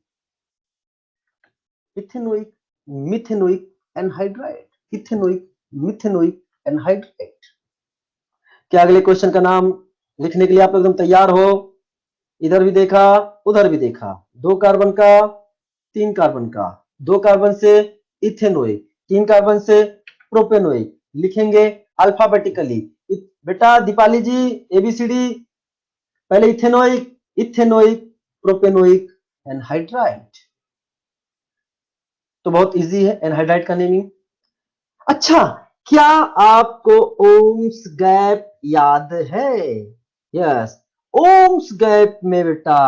Ethanoic, methanoic anhydride, ethanoic, methanoic anhydride. क्या अगले क्वेश्चन का नाम लिखने के लिए आप एकदम तैयार हो? इधर भी देखा, उधर भी देखा, 2 कार्बन का, 3 कार्बन का, 2 कार्बन से इथेनोइक, 3 कार्बन से प्रोपेनोइक। लिखेंगे अल्फाबेटिकली। बेटा दीपाली जी ABCD, पहले इथेनोइक, इथेनोइक, प्रोपेनोइक, एनहाइड्राइड। तो बहुत इजी है एनहाइड्राइड का नेमिंग। अच्छा, क्या आपको ओम्स गैप याद है? यस, ओम्स गैप में बेटा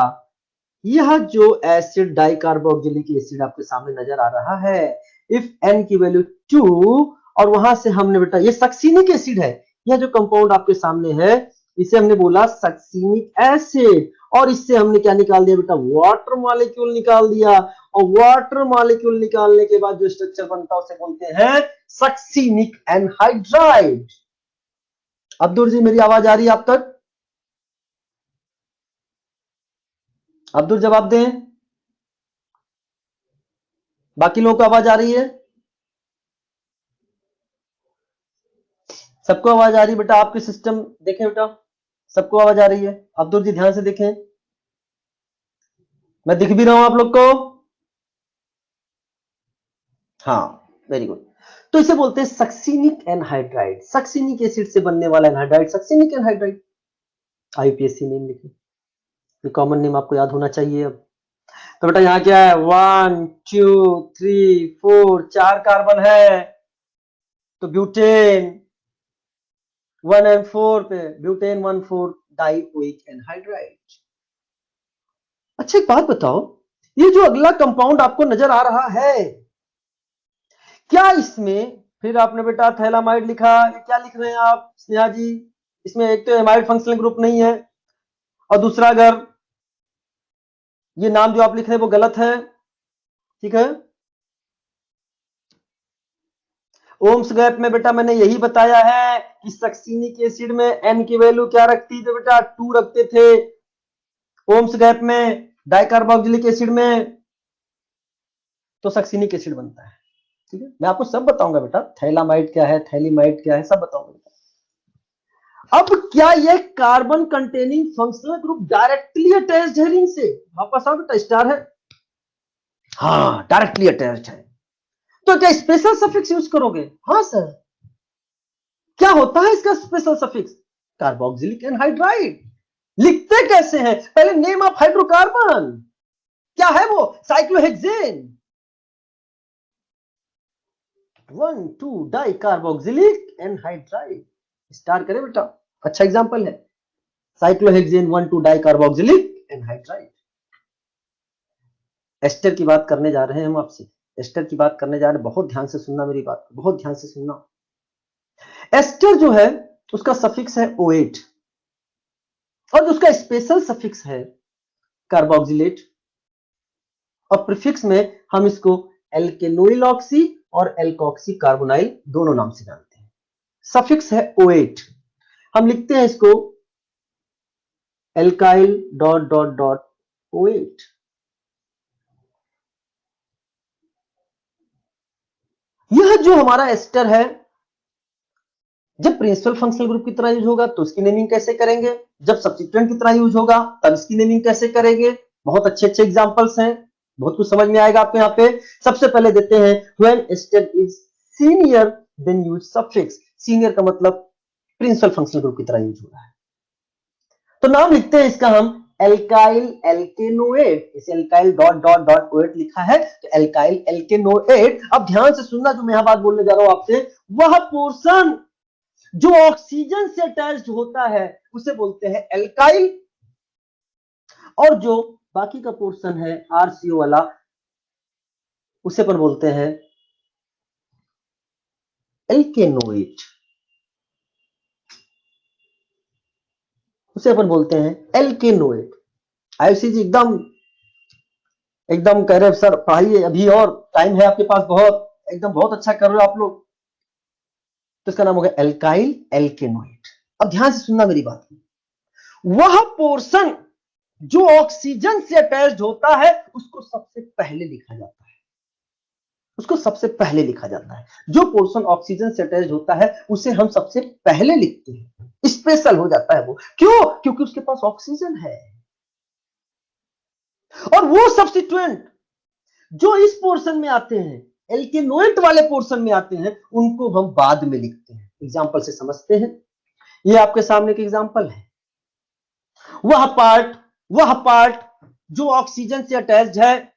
यह जो एसिड डाइकार्बोक्सिलिक एसिड आपके सामने नजर आ रहा है, इफ n की वैल्यू 2 और वहां से हमने बेटा ये सक्सिनिक एसिड है, यह जो कंपाउंड आपके सामने है इसे हमने बोला सक्सिनिक एसिड, और इससे हमने क्या निकाल दिया बेटा, वाटर मॉलिक्यूल निकाल दिया, और वाटर मॉलिक्यूल निकालने के बाद जो स्ट्रक्चर बनता है उसे बोलते हैं सक्सिनिक एनहाइड्राइड। अब्दुल जी मेरी आवाज आ रही है आप तक? अब्दुल जवाब दें, बाकी लोगों को आवाज आ रही है? सबको आवाज आ रही है बेटा? आपके सिस्टम देखें बेटा, सबको आवाज आ रही है? अब्दुल जी ध्यान से देखें, मैं दिख भी रहा हूं आप लोग को? हाँ, वेरी गुड। तो इसे बोलते हैं सक्सिनिक एनहाइड्राइड, सक्सिनिक एसिड से बनने वाला anhydride succinic anhydride. IPSC name लिखे, ये कॉमन नेम आपको याद होना चाहिए। अब तो बेटा यहाँ क्या है, 1 2 3 4 4 कार्बन है, तो ब्यूटेन 1 and 4 पे ब्यूटेन 1,4 डाइओइक एनहाइड्राइड। अच्छा एक बात बताओ, ये जो अगला कंपाउंड आपको नजर आ रहा है, क्या इसमें फिर आपने बेटा थैलामाइड लिखा, क्या लिख रहे हैं आप स्नेहा जी? इसमें एक तो एमाइड फंक्शनल ग्रुप नहीं है, और दूसरा अगर ये नाम जो आप लिख रहे हैं वो गलत है, ठीक है? ओम्स गैप में बेटा मैंने यही बताया है कि सक्सिनिक एसिड में एन की वैल्यू क्या रखती थी बेटा, 2 रखते थे। ओम्स गैप में डाइकार्बोक्सिलिक एसिड में तो सक्सिनिक एसिड बनता है, ठीक है? मैं आपको सब बताऊंगा बेटा, थैलामाइड क्या है, थैलीमाइड क्या है, सब बताऊंगा। अब क्या ये carbon containing functional group directly attached है रिंग से? वापस आओ बेटा, स्टार है, हाँ डायरेक्टली अटैच्ड है, तो क्या स्पेशल सफिक्स यूज करोगे? हाँ सर। क्या होता है इसका स्पेशल सफिक्स? Carboxylic anhydride. लिखते कैसे हैं? पहले नेम ऑफ हाइड्रोकार्बन क्या है, वो साइक्लोहेक्सेन 1,2 डाइकार्बोक्सिलिक एनहाइड्राइड। स्टार करें बेटा, अच्छा एग्जांपल है साइक्लोहेक्सेन 1,2 डाइकार्बोक्सिलिक एनहाइड्राइड। एस्टर की बात करने जा रहे हैं हम आपसे, एस्टर की बात करने जा रहे हैं, बहुत ध्यान से सुनना मेरी बात, बहुत ध्यान से सुनना। एस्टर जो है उसका सफिक्स है O8 और उसका स्पेशल सफिक्स है कार्बोक्सिलेट, और प्रीफिक्स में हम इसको एल्केनोइल ऑक्सी और एल्कोक्सी कार्बोनाइल दोनों नाम से जानते हैं। सफिक्स है O8, हम लिखते हैं इसको alkyl dot dot dot O8। यह जो हमारा एस्टर है जब प्रिंसिपल फंक्शनल ग्रुप की तरह यूज होगा तो इसकी नेमिंग कैसे करेंगे, जब सब्स्टिट्यूएंट की तरह यूज होगा तब इसकी नेमिंग कैसे करेंगे। बहुत अच्छे अच्छे एग्जांपल्स हैं, बहुत कुछ समझ में आएगा आपको यहाँ पे। सबसे पहले देते हैं when ester is senior then use suffix. Senior का मतलब प्रिंसिपल फंक्शनल ग्रुप की तरह यूज हो रहा है, तो नाम लिखते हैं इसका हम एल्काइल एल्केनोएट। इसे एल्काइल डॉट डॉट डॉट ओएट लिखा है तो एल्काइल एल्केनोएट। अब ध्यान से सुनना, जो मैं यहां बात बोलने जा रहा हूं आपसे, वह पोर्शन जो ऑक्सीजन से अटैच्ड होता है उसे बोलते हैं एल्काइल, और जो बाकी का पोर्शन है आरसीओ वाला उसे अपन बोलते हैं एल्केनोएट, उसे अपन बोलते हैं एल्केनोएट। आयुषी जी एकदम एकदम कह रहे सर पढ़ाइए, अभी और टाइम है आपके पास बहुत, एकदम बहुत अच्छा कर रहे हो आप लोग। तो इसका नाम हो गया एल्काइल एल्केनोएट। अब ध्यान से सुनना मेरी बात, वह पोर्शन जो ऑक्सीजन से अटैच्ड होता है उसको सबसे पहले लिखा जाता है, उसको सबसे पहले लिखा जाता है। जो पोर्शन ऑक्सीजन से अटैच्ड होता है उसे हम सबसे पहले लिखते हैं, स्पेशल हो जाता है वो। क्यों? क्योंकि उसके पास ऑक्सीजन है। और वो सब्स्टिट्यूएंट जो इस पोर्शन में आते हैं, एल्केनोएट वाले पोर्शन में आते हैं, उनको हम बाद में लिखते हैं। एग्जांपल से समझते हैं, ये आपके सामने एक एग्जांपल है। वह पार्ट जो ऑक्सीजन से अटैच्ड है,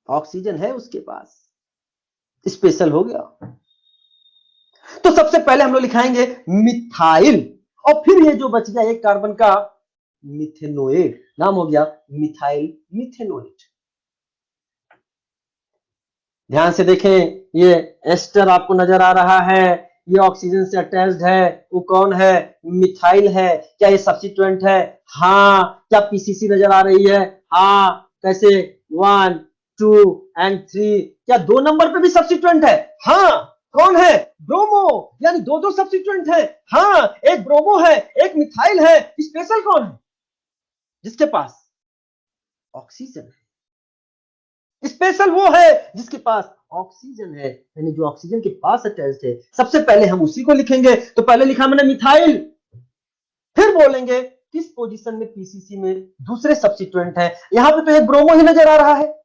ऑक्सीजन है उसके पास, स्पेशल हो गया। तो सबसे पहले हम लोग लिखाएंगे मिथाइल, और फिर ये जो बच गया एक कार्बन का मिथेनोएट, नाम हो गया मिथाइल मिथेनोएट। ध्यान से देखें, ये एस्टर आपको नजर आ रहा है, ये ऑक्सीजन से अटैच्ड है, वो कौन है, मिथाइल है। क्या ये सब्स्टिट्यूएंट है? हाँ। क्या पीसीसी नजर आ रही है? हाँ। कैसे? 1 2 एंड 3। क्या 2 नंबर पे भी सब्स्टिट्यूएंट है? हाँ। कौन है? ब्रोमो। यानी दो दो सब्स्टिट्यूएंट है। हाँ, एक ब्रोमो है, एक मिथाइल है। स्पेशल कौन है? जिसके पास ऑक्सीजन है। स्पेशल वो है जिसके पास ऑक्सीजन है, यानी जो ऑक्सीजन के पास अटैच्ड है। सबसे पहले हम उसी को लिखेंगे। तो पहले लिखा मैंने मिथाइल, फिर बोलेंगे किस पोजीशन में पीसीसी में दूसरे सब्स्टिट्यूएंट है। यहां पे तो एक ब्रोमो ही नजर आ रहा है।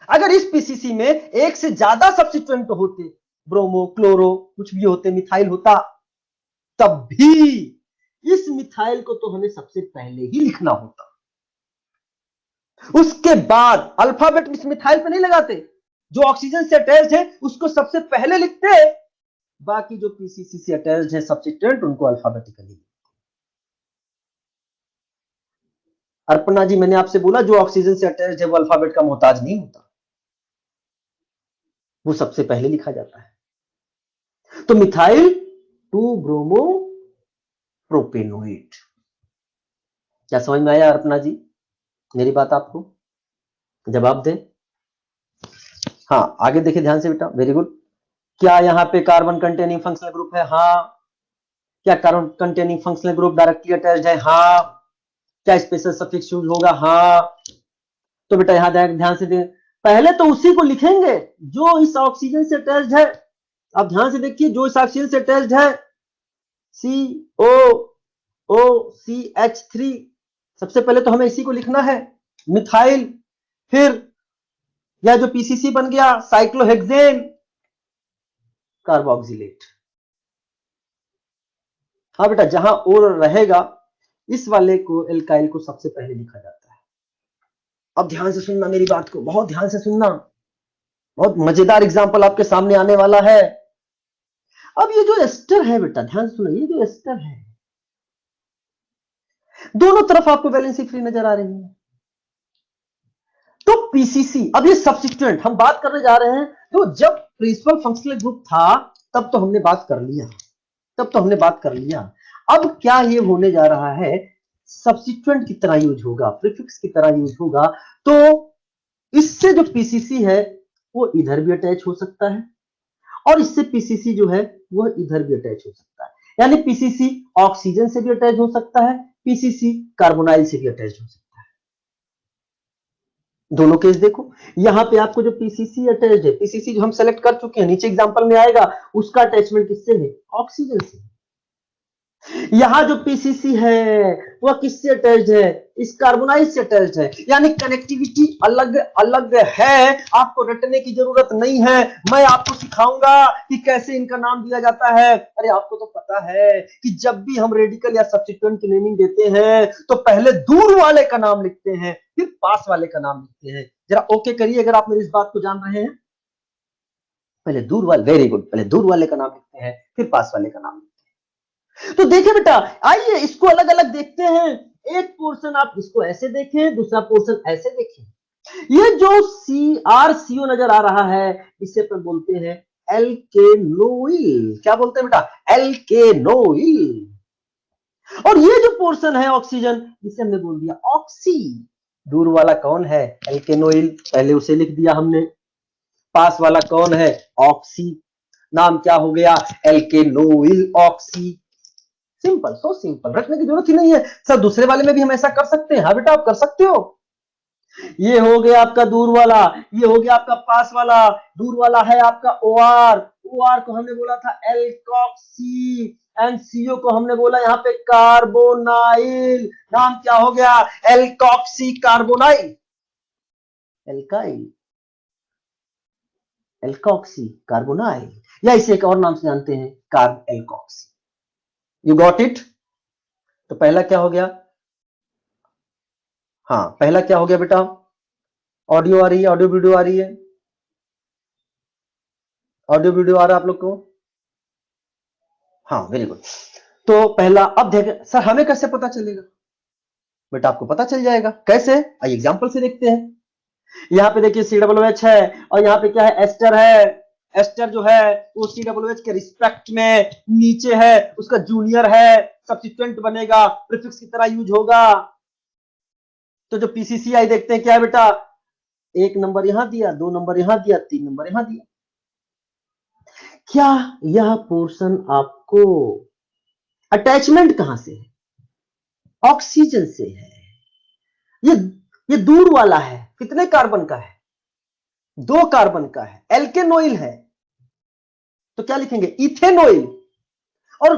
अगर इस पीसीसी में एक से ज्यादा सब्स्टिट्यूएंट होते, ब्रोमो, क्लोरो, कुछ भी होते, मिथाइल होता, तब भी इस मिथाइल को तो हमें सबसे पहले ही लिखना होता। उसके बाद अल्फाबेट इस मिथाइल पे नहीं लगाते, जो ऑक्सीजन से अटैच्ड है उसको सबसे पहले लिखते, बाकी जो पीसीसी से अटैच्ड है सब्स्टिट्यूएंट उनको अल्फाबेटिकली। अर्पणा जी, मैंने आपसे बोला जो ऑक्सीजन से अटैच्ड है वो अल्फाबेट का मोहताज नहीं होता, वो सबसे पहले लिखा जाता है। तो मिथाइल 2 ब्रोमो प्रोपेनोएट। क्या समझ में आया अर्पणा जी मेरी बात? आपको जवाब दें। हाँ, आगे देखिए ध्यान से बेटा। Very good. क्या यहाँ पे कार्बन कंटेनिंग फंक्शनल ग्रुप है? हाँ। क्या carbon containing functional group directly attached है? हाँ। क्या स्पेशल सफिक्स यूज होगा? हाँ। तो बेटा यहां ध्यान से दें, पहले तो उसी को लिखेंगे जो इस ऑक्सीजन से अटैच्ड है। अब ध्यान से देखिए, जो इस ऑक्सीजन से अटैच्ड है COOCH3, सबसे पहले तो हमें इसी को लिखना है, मिथाइल। फिर यह जो पीसीसी बन गया साइक्लोहेक्सेन कार्बोक्सिलेट। हाँ बेटा, जहां और रहेगा इस वाले को, एल्काइल को सबसे पहले लिखा जाता है। अब ध्यान से सुनना मेरी बात को, बहुत ध्यान से सुनना, बहुत मजेदार एग्जांपल आपके सामने आने वाला है। अब ये जो एस्टर है बेटा, ध्यान से सुनो, ये जो एस्टर है दोनों तरफ आपको वैलेंसी फ्री नजर आ रही है। तो पीसीसी, अब ये सब्स्टिट्यूएंट हम बात करने जा रहे हैं। तो जब प्रिंसिपल फंक्शनल ग्रुप था तब तो हमने बात कर लिया, अब क्या ये होने जा रहा है, सब्स्टिट्यूएंट की तरह यूज होगा, प्रीफिक्स की तरह यूज होगा। तो इससे जो पीसीसी है वो इधर भी अटैच हो सकता है, और इससे पीसीसी जो है वह इधर भी अटैच हो सकता है। यानी पीसीसी ऑक्सीजन से भी अटैच हो सकता है, पीसीसी कार्बोनाइल से भी अटैच हो सकता है। दोनों केस देखो, यहां पे आपको जो पीसीसी अटैच्ड है, पीसीसी जो हम सेलेक्ट कर चुके हैं, नीचे एग्जांपल में आएगा, उसका अटैचमेंट किससे है? ऑक्सीजन से। यहां जो पीसीसी है वह किससे अटैच्ड है? इस कार्बोनाइल से अटैच्ड है। यानी कनेक्टिविटी अलग अलग है, आपको रटने की जरूरत नहीं है। मैं आपको सिखाऊंगा कि कैसे इनका नाम दिया जाता है। अरे आपको तो पता है कि जब भी हम रेडिकल या सब्स्टिट्यूएंट की नेमिंग देते हैं तो पहले दूर वाले का नाम लिखते हैं, फिर पास वाले का नाम लिखते हैं। जरा ओके करिए अगर आप मेरी इस बात को जान रहे हैं। पहले दूर वाले, वेरी गुड, पहले दूर वाले का नाम लिखते हैं, फिर पास वाले का नाम लिखते हैं। तो देखिए बेटा, आइए इसको अलग अलग देखते हैं। एक पोर्शन आप इसको ऐसे देखें, दूसरा पोर्शन ऐसे देखें। ये जो CrCO नजर आ रहा है, इसे अपन बोलते हैं एल्केनोइल। क्या बोलते हैं बेटा? एल्केनोइल। और ये जो पोर्शन है ऑक्सीजन, इसे हमने बोल दिया ऑक्सी। दूर वाला कौन है? एल्केनोइल, पहले उसे लिख दिया हमने। पास वाला कौन है? ऑक्सी। नाम क्या हो गया? एल्केनोइल ऑक्सी। सिंपल, सो सिंपल, रखने की जरूरत ही नहीं है। सर दूसरे वाले में भी हम ऐसा कर सकते हैं? हाँ बेटा आप कर सकते हो। ये हो गया आपका दूर वाला, ये हो गया आपका पास वाला। दूर वाला है आपका OR, OR को हमने बोला था एल्कॉक्सी, एंड CO को हमने बोला यहाँ पे कार्बोनाइल। नाम क्या हो गया? Alkoxy carbonyl, alkyl, alkoxy carbonyl, या इसे एक और नाम से जानते हैं, carb alkoxy. You got it? तो पहला क्या हो गया? हाँ, पहला क्या हो गया बेटा? ऑडियो आ रही है, ऑडियो वीडियो आ रही है? ऑडियो वीडियो आ रहा है आप लोग को? हाँ, वेरी गुड। तो पहला, अब देखें सर हमें कैसे पता चलेगा? बेटा आपको पता चल जाएगा। कैसे? आइए एग्जांपल से देखते हैं। यहाँ पे देखिए COOH है और यहाँ पे क्या है, एस्टर है। एस्टर जो है वो COOH के रिस्पेक्ट में नीचे है, उसका जूनियर है, सब्स्टिट्यूएंट बनेगा, प्रीफिक्स की तरह यूज होगा। तो जो PCCI देखते हैं क्या है बेटा, 1 नंबर यहां दिया, 2 नंबर यहां दिया, 3 नंबर यहां दिया। क्या यह पोर्शन आपको अटैचमेंट कहां से है? ऑक्सीजन से है। ये ये दूर वाला है, कितने कार्बन का है? 2 कार्बन का है, एल्केनोइल है। तो क्या लिखेंगे? इथेनोइल। और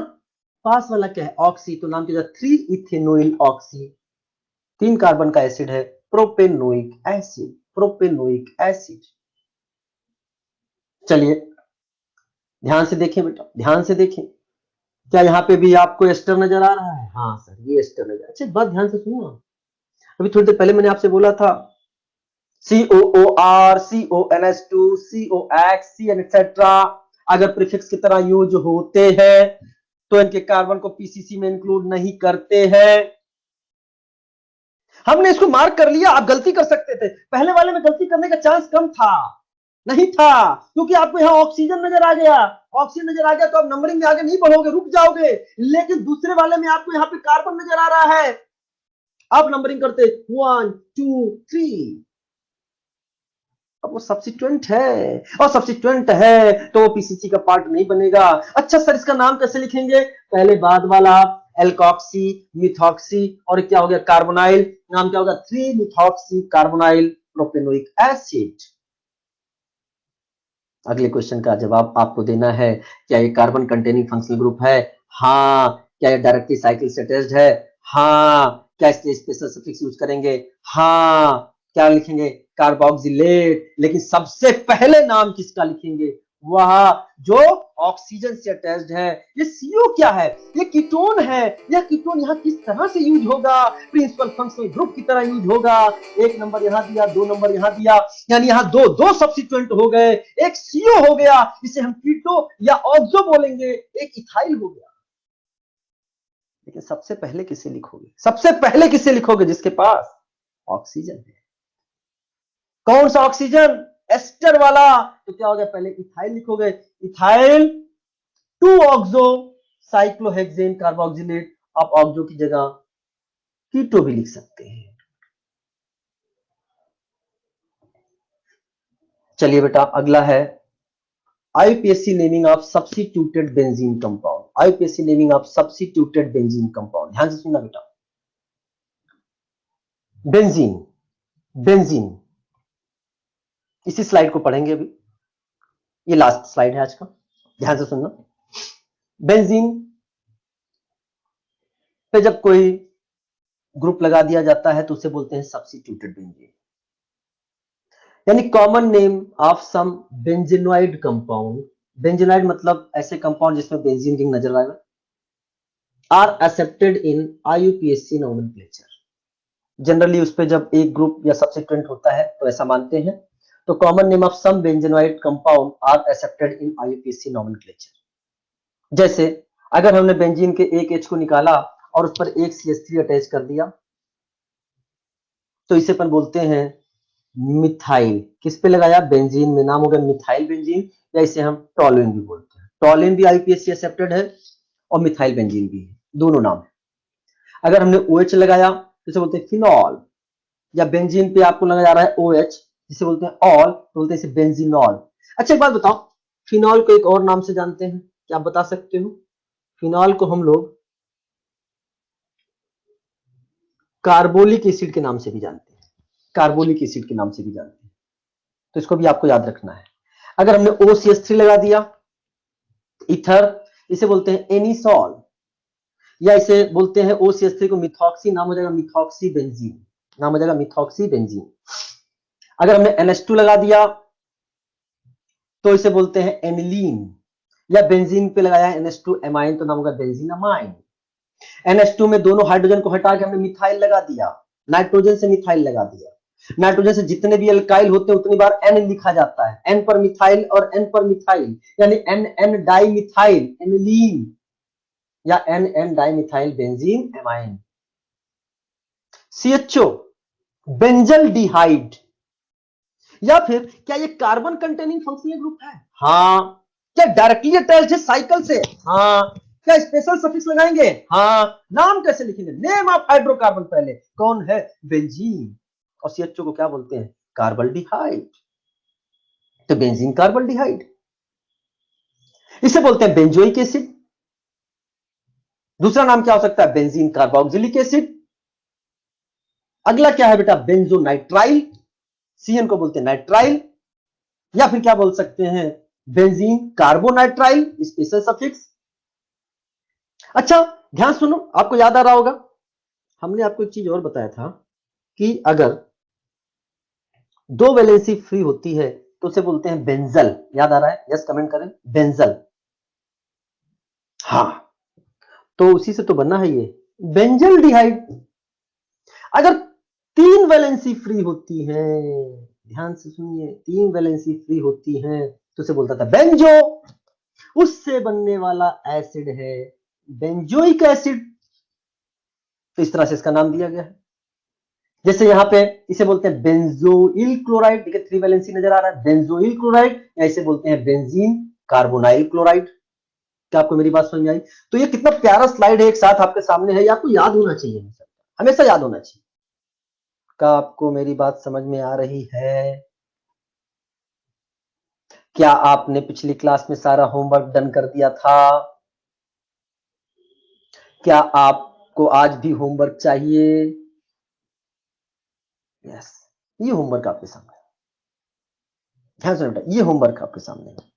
पास वाला क्या है? ऑक्सी। तो नाम क्या? 3 इथेनोइल ऑक्सी। 3 कार्बन का एसिड है, प्रोपेनोइक एसिड। Propanoic acid. चलिए ध्यान से देखें बेटा, ध्यान से देखें। क्या यहाँ पे भी आपको एस्टर नजर आ रहा है? हाँ सर, ये एस्टर नजर। अच्छा बात ध्यान से सुनो। अभी थोड़ी देर पहले मैंने आपसे बोला था COOR, CONH2, COX, CN etcetera अगर प्रीफिक्स की तरह यूज होते हैं तो इनके कार्बन को PCC में इंक्लूड नहीं करते हैं। हमने इसको मार्क कर लिया। आप गलती कर सकते थे, पहले वाले में गलती करने का चांस कम था, नहीं था, क्योंकि आपको यहाँ ऑक्सीजन नजर आ गया। ऑक्सीजन नजर आ गया तो आप नंबरिंग में आगे नहीं बढ़ोगे, रुक जाओगे। लेकिन दूसरे वाले में आपको यहाँ पे कार्बन नजर आ रहा है, आप नंबरिंग करते 1 2 3। अब वो सब्स्टिट्यूएंट है, और सब्स्टिट्यूएंट है तो वो PCC का पार्ट नहीं बनेगा। अच्छा सर इसका नाम कैसे लिखेंगे? पहले बाद वाला एल्कॉक्सी, मिथॉक्सी, और क्या हो गया? कार्बोनाइल। नाम क्या होगा? 3 मिथॉक्सी कार्बोनाइल प्रोपेनोइक एसिड। अगले क्वेश्चन का जवाब आपको देना है। क्या ये कार्बन कंटेनिंग फंक्शनल ग्रुप है? हाँ। क्या ये डायरेक्टली साइकिल से अटैच्ड है? हाँ। क्या इसके स्पेशल सफिक्स यूज करेंगे? हाँ। क्या लिखेंगे? कार्बोक्सिलेट। लेकिन सबसे पहले नाम किसका लिखेंगे? वह जो ऑक्सीजन से अटैच्ड है। ये CO क्या है? ये कीटोन है। यह कीटोन यहाँ किस तरह से यूज होगा? प्रिंसिपल फंक्शनल ग्रुप की तरह यूज होगा। 1 नंबर यहां दिया, 2 नंबर यहां दिया, यानी यहां दो सब्स्टिट्यूएंट हो गए। एक CO हो गया, इसे हम कीटो या ऑक्सो बोलेंगे, एक इथाइल हो गया। लेकिन सबसे पहले किसे लिखोगे? सबसे पहले किसे लिखोगे? जिसके पास ऑक्सीजन है। कौन सा ऑक्सीजन? एस्टर वाला। तो क्या हो गया? पहले इथाइल लिखोगे, इथाइल 2 ऑक्सो साइक्लोहेक्सेन कार्बोक्सिलेट। आप ऑक्सो की जगह कीटो भी लिख सकते हैं। चलिए बेटा अगला है IUPAC naming of substituted benzene compound. IUPAC naming of substituted benzene compound. ध्यान से सुनना बेटा। बेंजीन, बेंजीन इसी स्लाइड को पढ़ेंगे अभी, ये लास्ट स्लाइड है आज का, ध्यान से सुनना। बेंजीन पे जब कोई ग्रुप लगा दिया जाता है तो उसे बोलते हैं सब्स्टिट्यूटेड बेंजीन, यानी common name of some benzenoid compound. Benzenoid मतलब ऐसे कंपाउंड जिसमें बेंजीन रिंग नजर आएगा, are accepted in IUPAC nomenclature. Generally उस पे जब एक ग्रुप या सब्स्टिट्यूएंट होता है तो ऐसा मानते हैं। तो common name of some benzenoid compound are accepted in IUPAC nomenclature. जैसे अगर हमने बेंजीन के एक H को निकाला और उस पर एक CH3 अटैच कर दिया तो इसे अपन बोलते हैं मिथाइल। किस पे लगाया? बेंजीन में। नाम हो गया मिथाइल बेंजीन, या इसे हम टॉलुइन भी बोलते हैं। टॉलुइन भी IUPAC एक्सेप्टेड है और मिथाइल बेंजीन भी है, दोनों नाम है। अगर हमने OH लगाया तो इसे बोलते हैं फिनॉल, या बेंजीन पे आपको लगा जा रहा है OH जिसे बोलते हैं ऑल, तो बोलते हैं इसे बेंजीनॉल। अच्छा एक बात बताओ, फिनॉल को एक और नाम से जानते हैं, क्या आप बता सकते हो? फिनॉल को हम लोग कार्बोलिक एसिड के नाम से भी जानते हैं, कार्बोलिक एसिड के नाम से भी जानते हैं। तो इसको भी आपको याद रखना है। अगर हमने OCH3 लगा दिया, ईथर, इसे बोलते हैं एनिसॉल, या इसे बोलते हैं OCH3 को मिथॉक्सी, नाम हो जाएगा मिथॉक्सी बेंजीन, नाम हो जाएगा मिथॉक्सी बेंजीन। अगर हमने NH2 लगा दिया तो इसे बोलते हैं एनिलीन, या बेंजीन पे लगाया है NH2 एमाइन तो नाम होगा बेंजीनामाइन। NH2 में दोनों हाइड्रोजन को हटा के हमने मिथाइल लगा दिया, नाइट्रोजन से मिथाइल लगा दिया। नाइट्रोजन से जितने भी अल्काइल होते हैं उतनी बार N लिखा जाता है, N पर मिथाइल और N पर मिथाइल, यानी NN डाई मिथाइल एनिलीन, या NN di methyl benzene amine. CHO benzaldehyde, या फिर क्या ये कार्बन कंटेनिंग फंक्शनल ग्रुप है? हाँ। क्या डायरेक्टली अटैच्ड है साइकिल से? हाँ। क्या स्पेशल सफिक्स लगाएंगे? हाँ। नाम कैसे लिखेंगे? नेम ऑफ हाइड्रोकार्बन पहले। कौन है? बेंजीन। और CHO को क्या बोलते हैं? कार्बल्डिहाइड। तो बेंजीन कार्बल्डिहाइड, इसे बोलते हैं बेंजोइक एसिड। दूसरा नाम क्या हो सकता है? Benzene carboxylic acid. अगला क्या है बेटा? बेंजोनाइट्राइल, CN को बोलते हैं नाइट्राइल। या फिर क्या बोल सकते हैं? Benzene carbonitrile, special suffix. अच्छा ध्यान सुनो, आपको याद आ रहा होगा हमने आपको एक चीज और बताया था कि अगर दो वैलेंसी फ्री होती है तो उसे बोलते हैं बेंजल। याद आ रहा है? यस कमेंट करें, बेंजल। हाँ, तो उसी से तो बना है ये बेंजल डिहाइड। अगर तीन वैलेंसी फ्री होती है, ध्यान से सुनिए, तीन वैलेंसी फ्री होती है तो उसे बोलता था बेंजो। उससे बनने वाला एसिड है बेंजोइक एसिड। तो इस तरह से इसका नाम दिया गया है। जैसे यहां पे इसे बोलते हैं बेंजोइल क्लोराइड, देखिए थ्री वैलेंसी नजर आ रहा है, बेंजोइल क्लोराइड, या इसे बोलते हैं बेंजीन कार्बोनाइल क्लोराइड। क्या आपको मेरी बात समझ में आई? तो ये कितना प्यारा स्लाइड है, एक साथ आपके सामने है, ये आपको याद होना चाहिए, हमेशा याद होना चाहिए। क्या आपको मेरी बात समझ में आ रही है? क्या आपने पिछली क्लास में सारा होमवर्क डन कर दिया था? क्या आपको आज भी होमवर्क चाहिए? यस, ये होमवर्क आपके सामने, ध्यान से बेटा, ये होमवर्क आपके सामने है।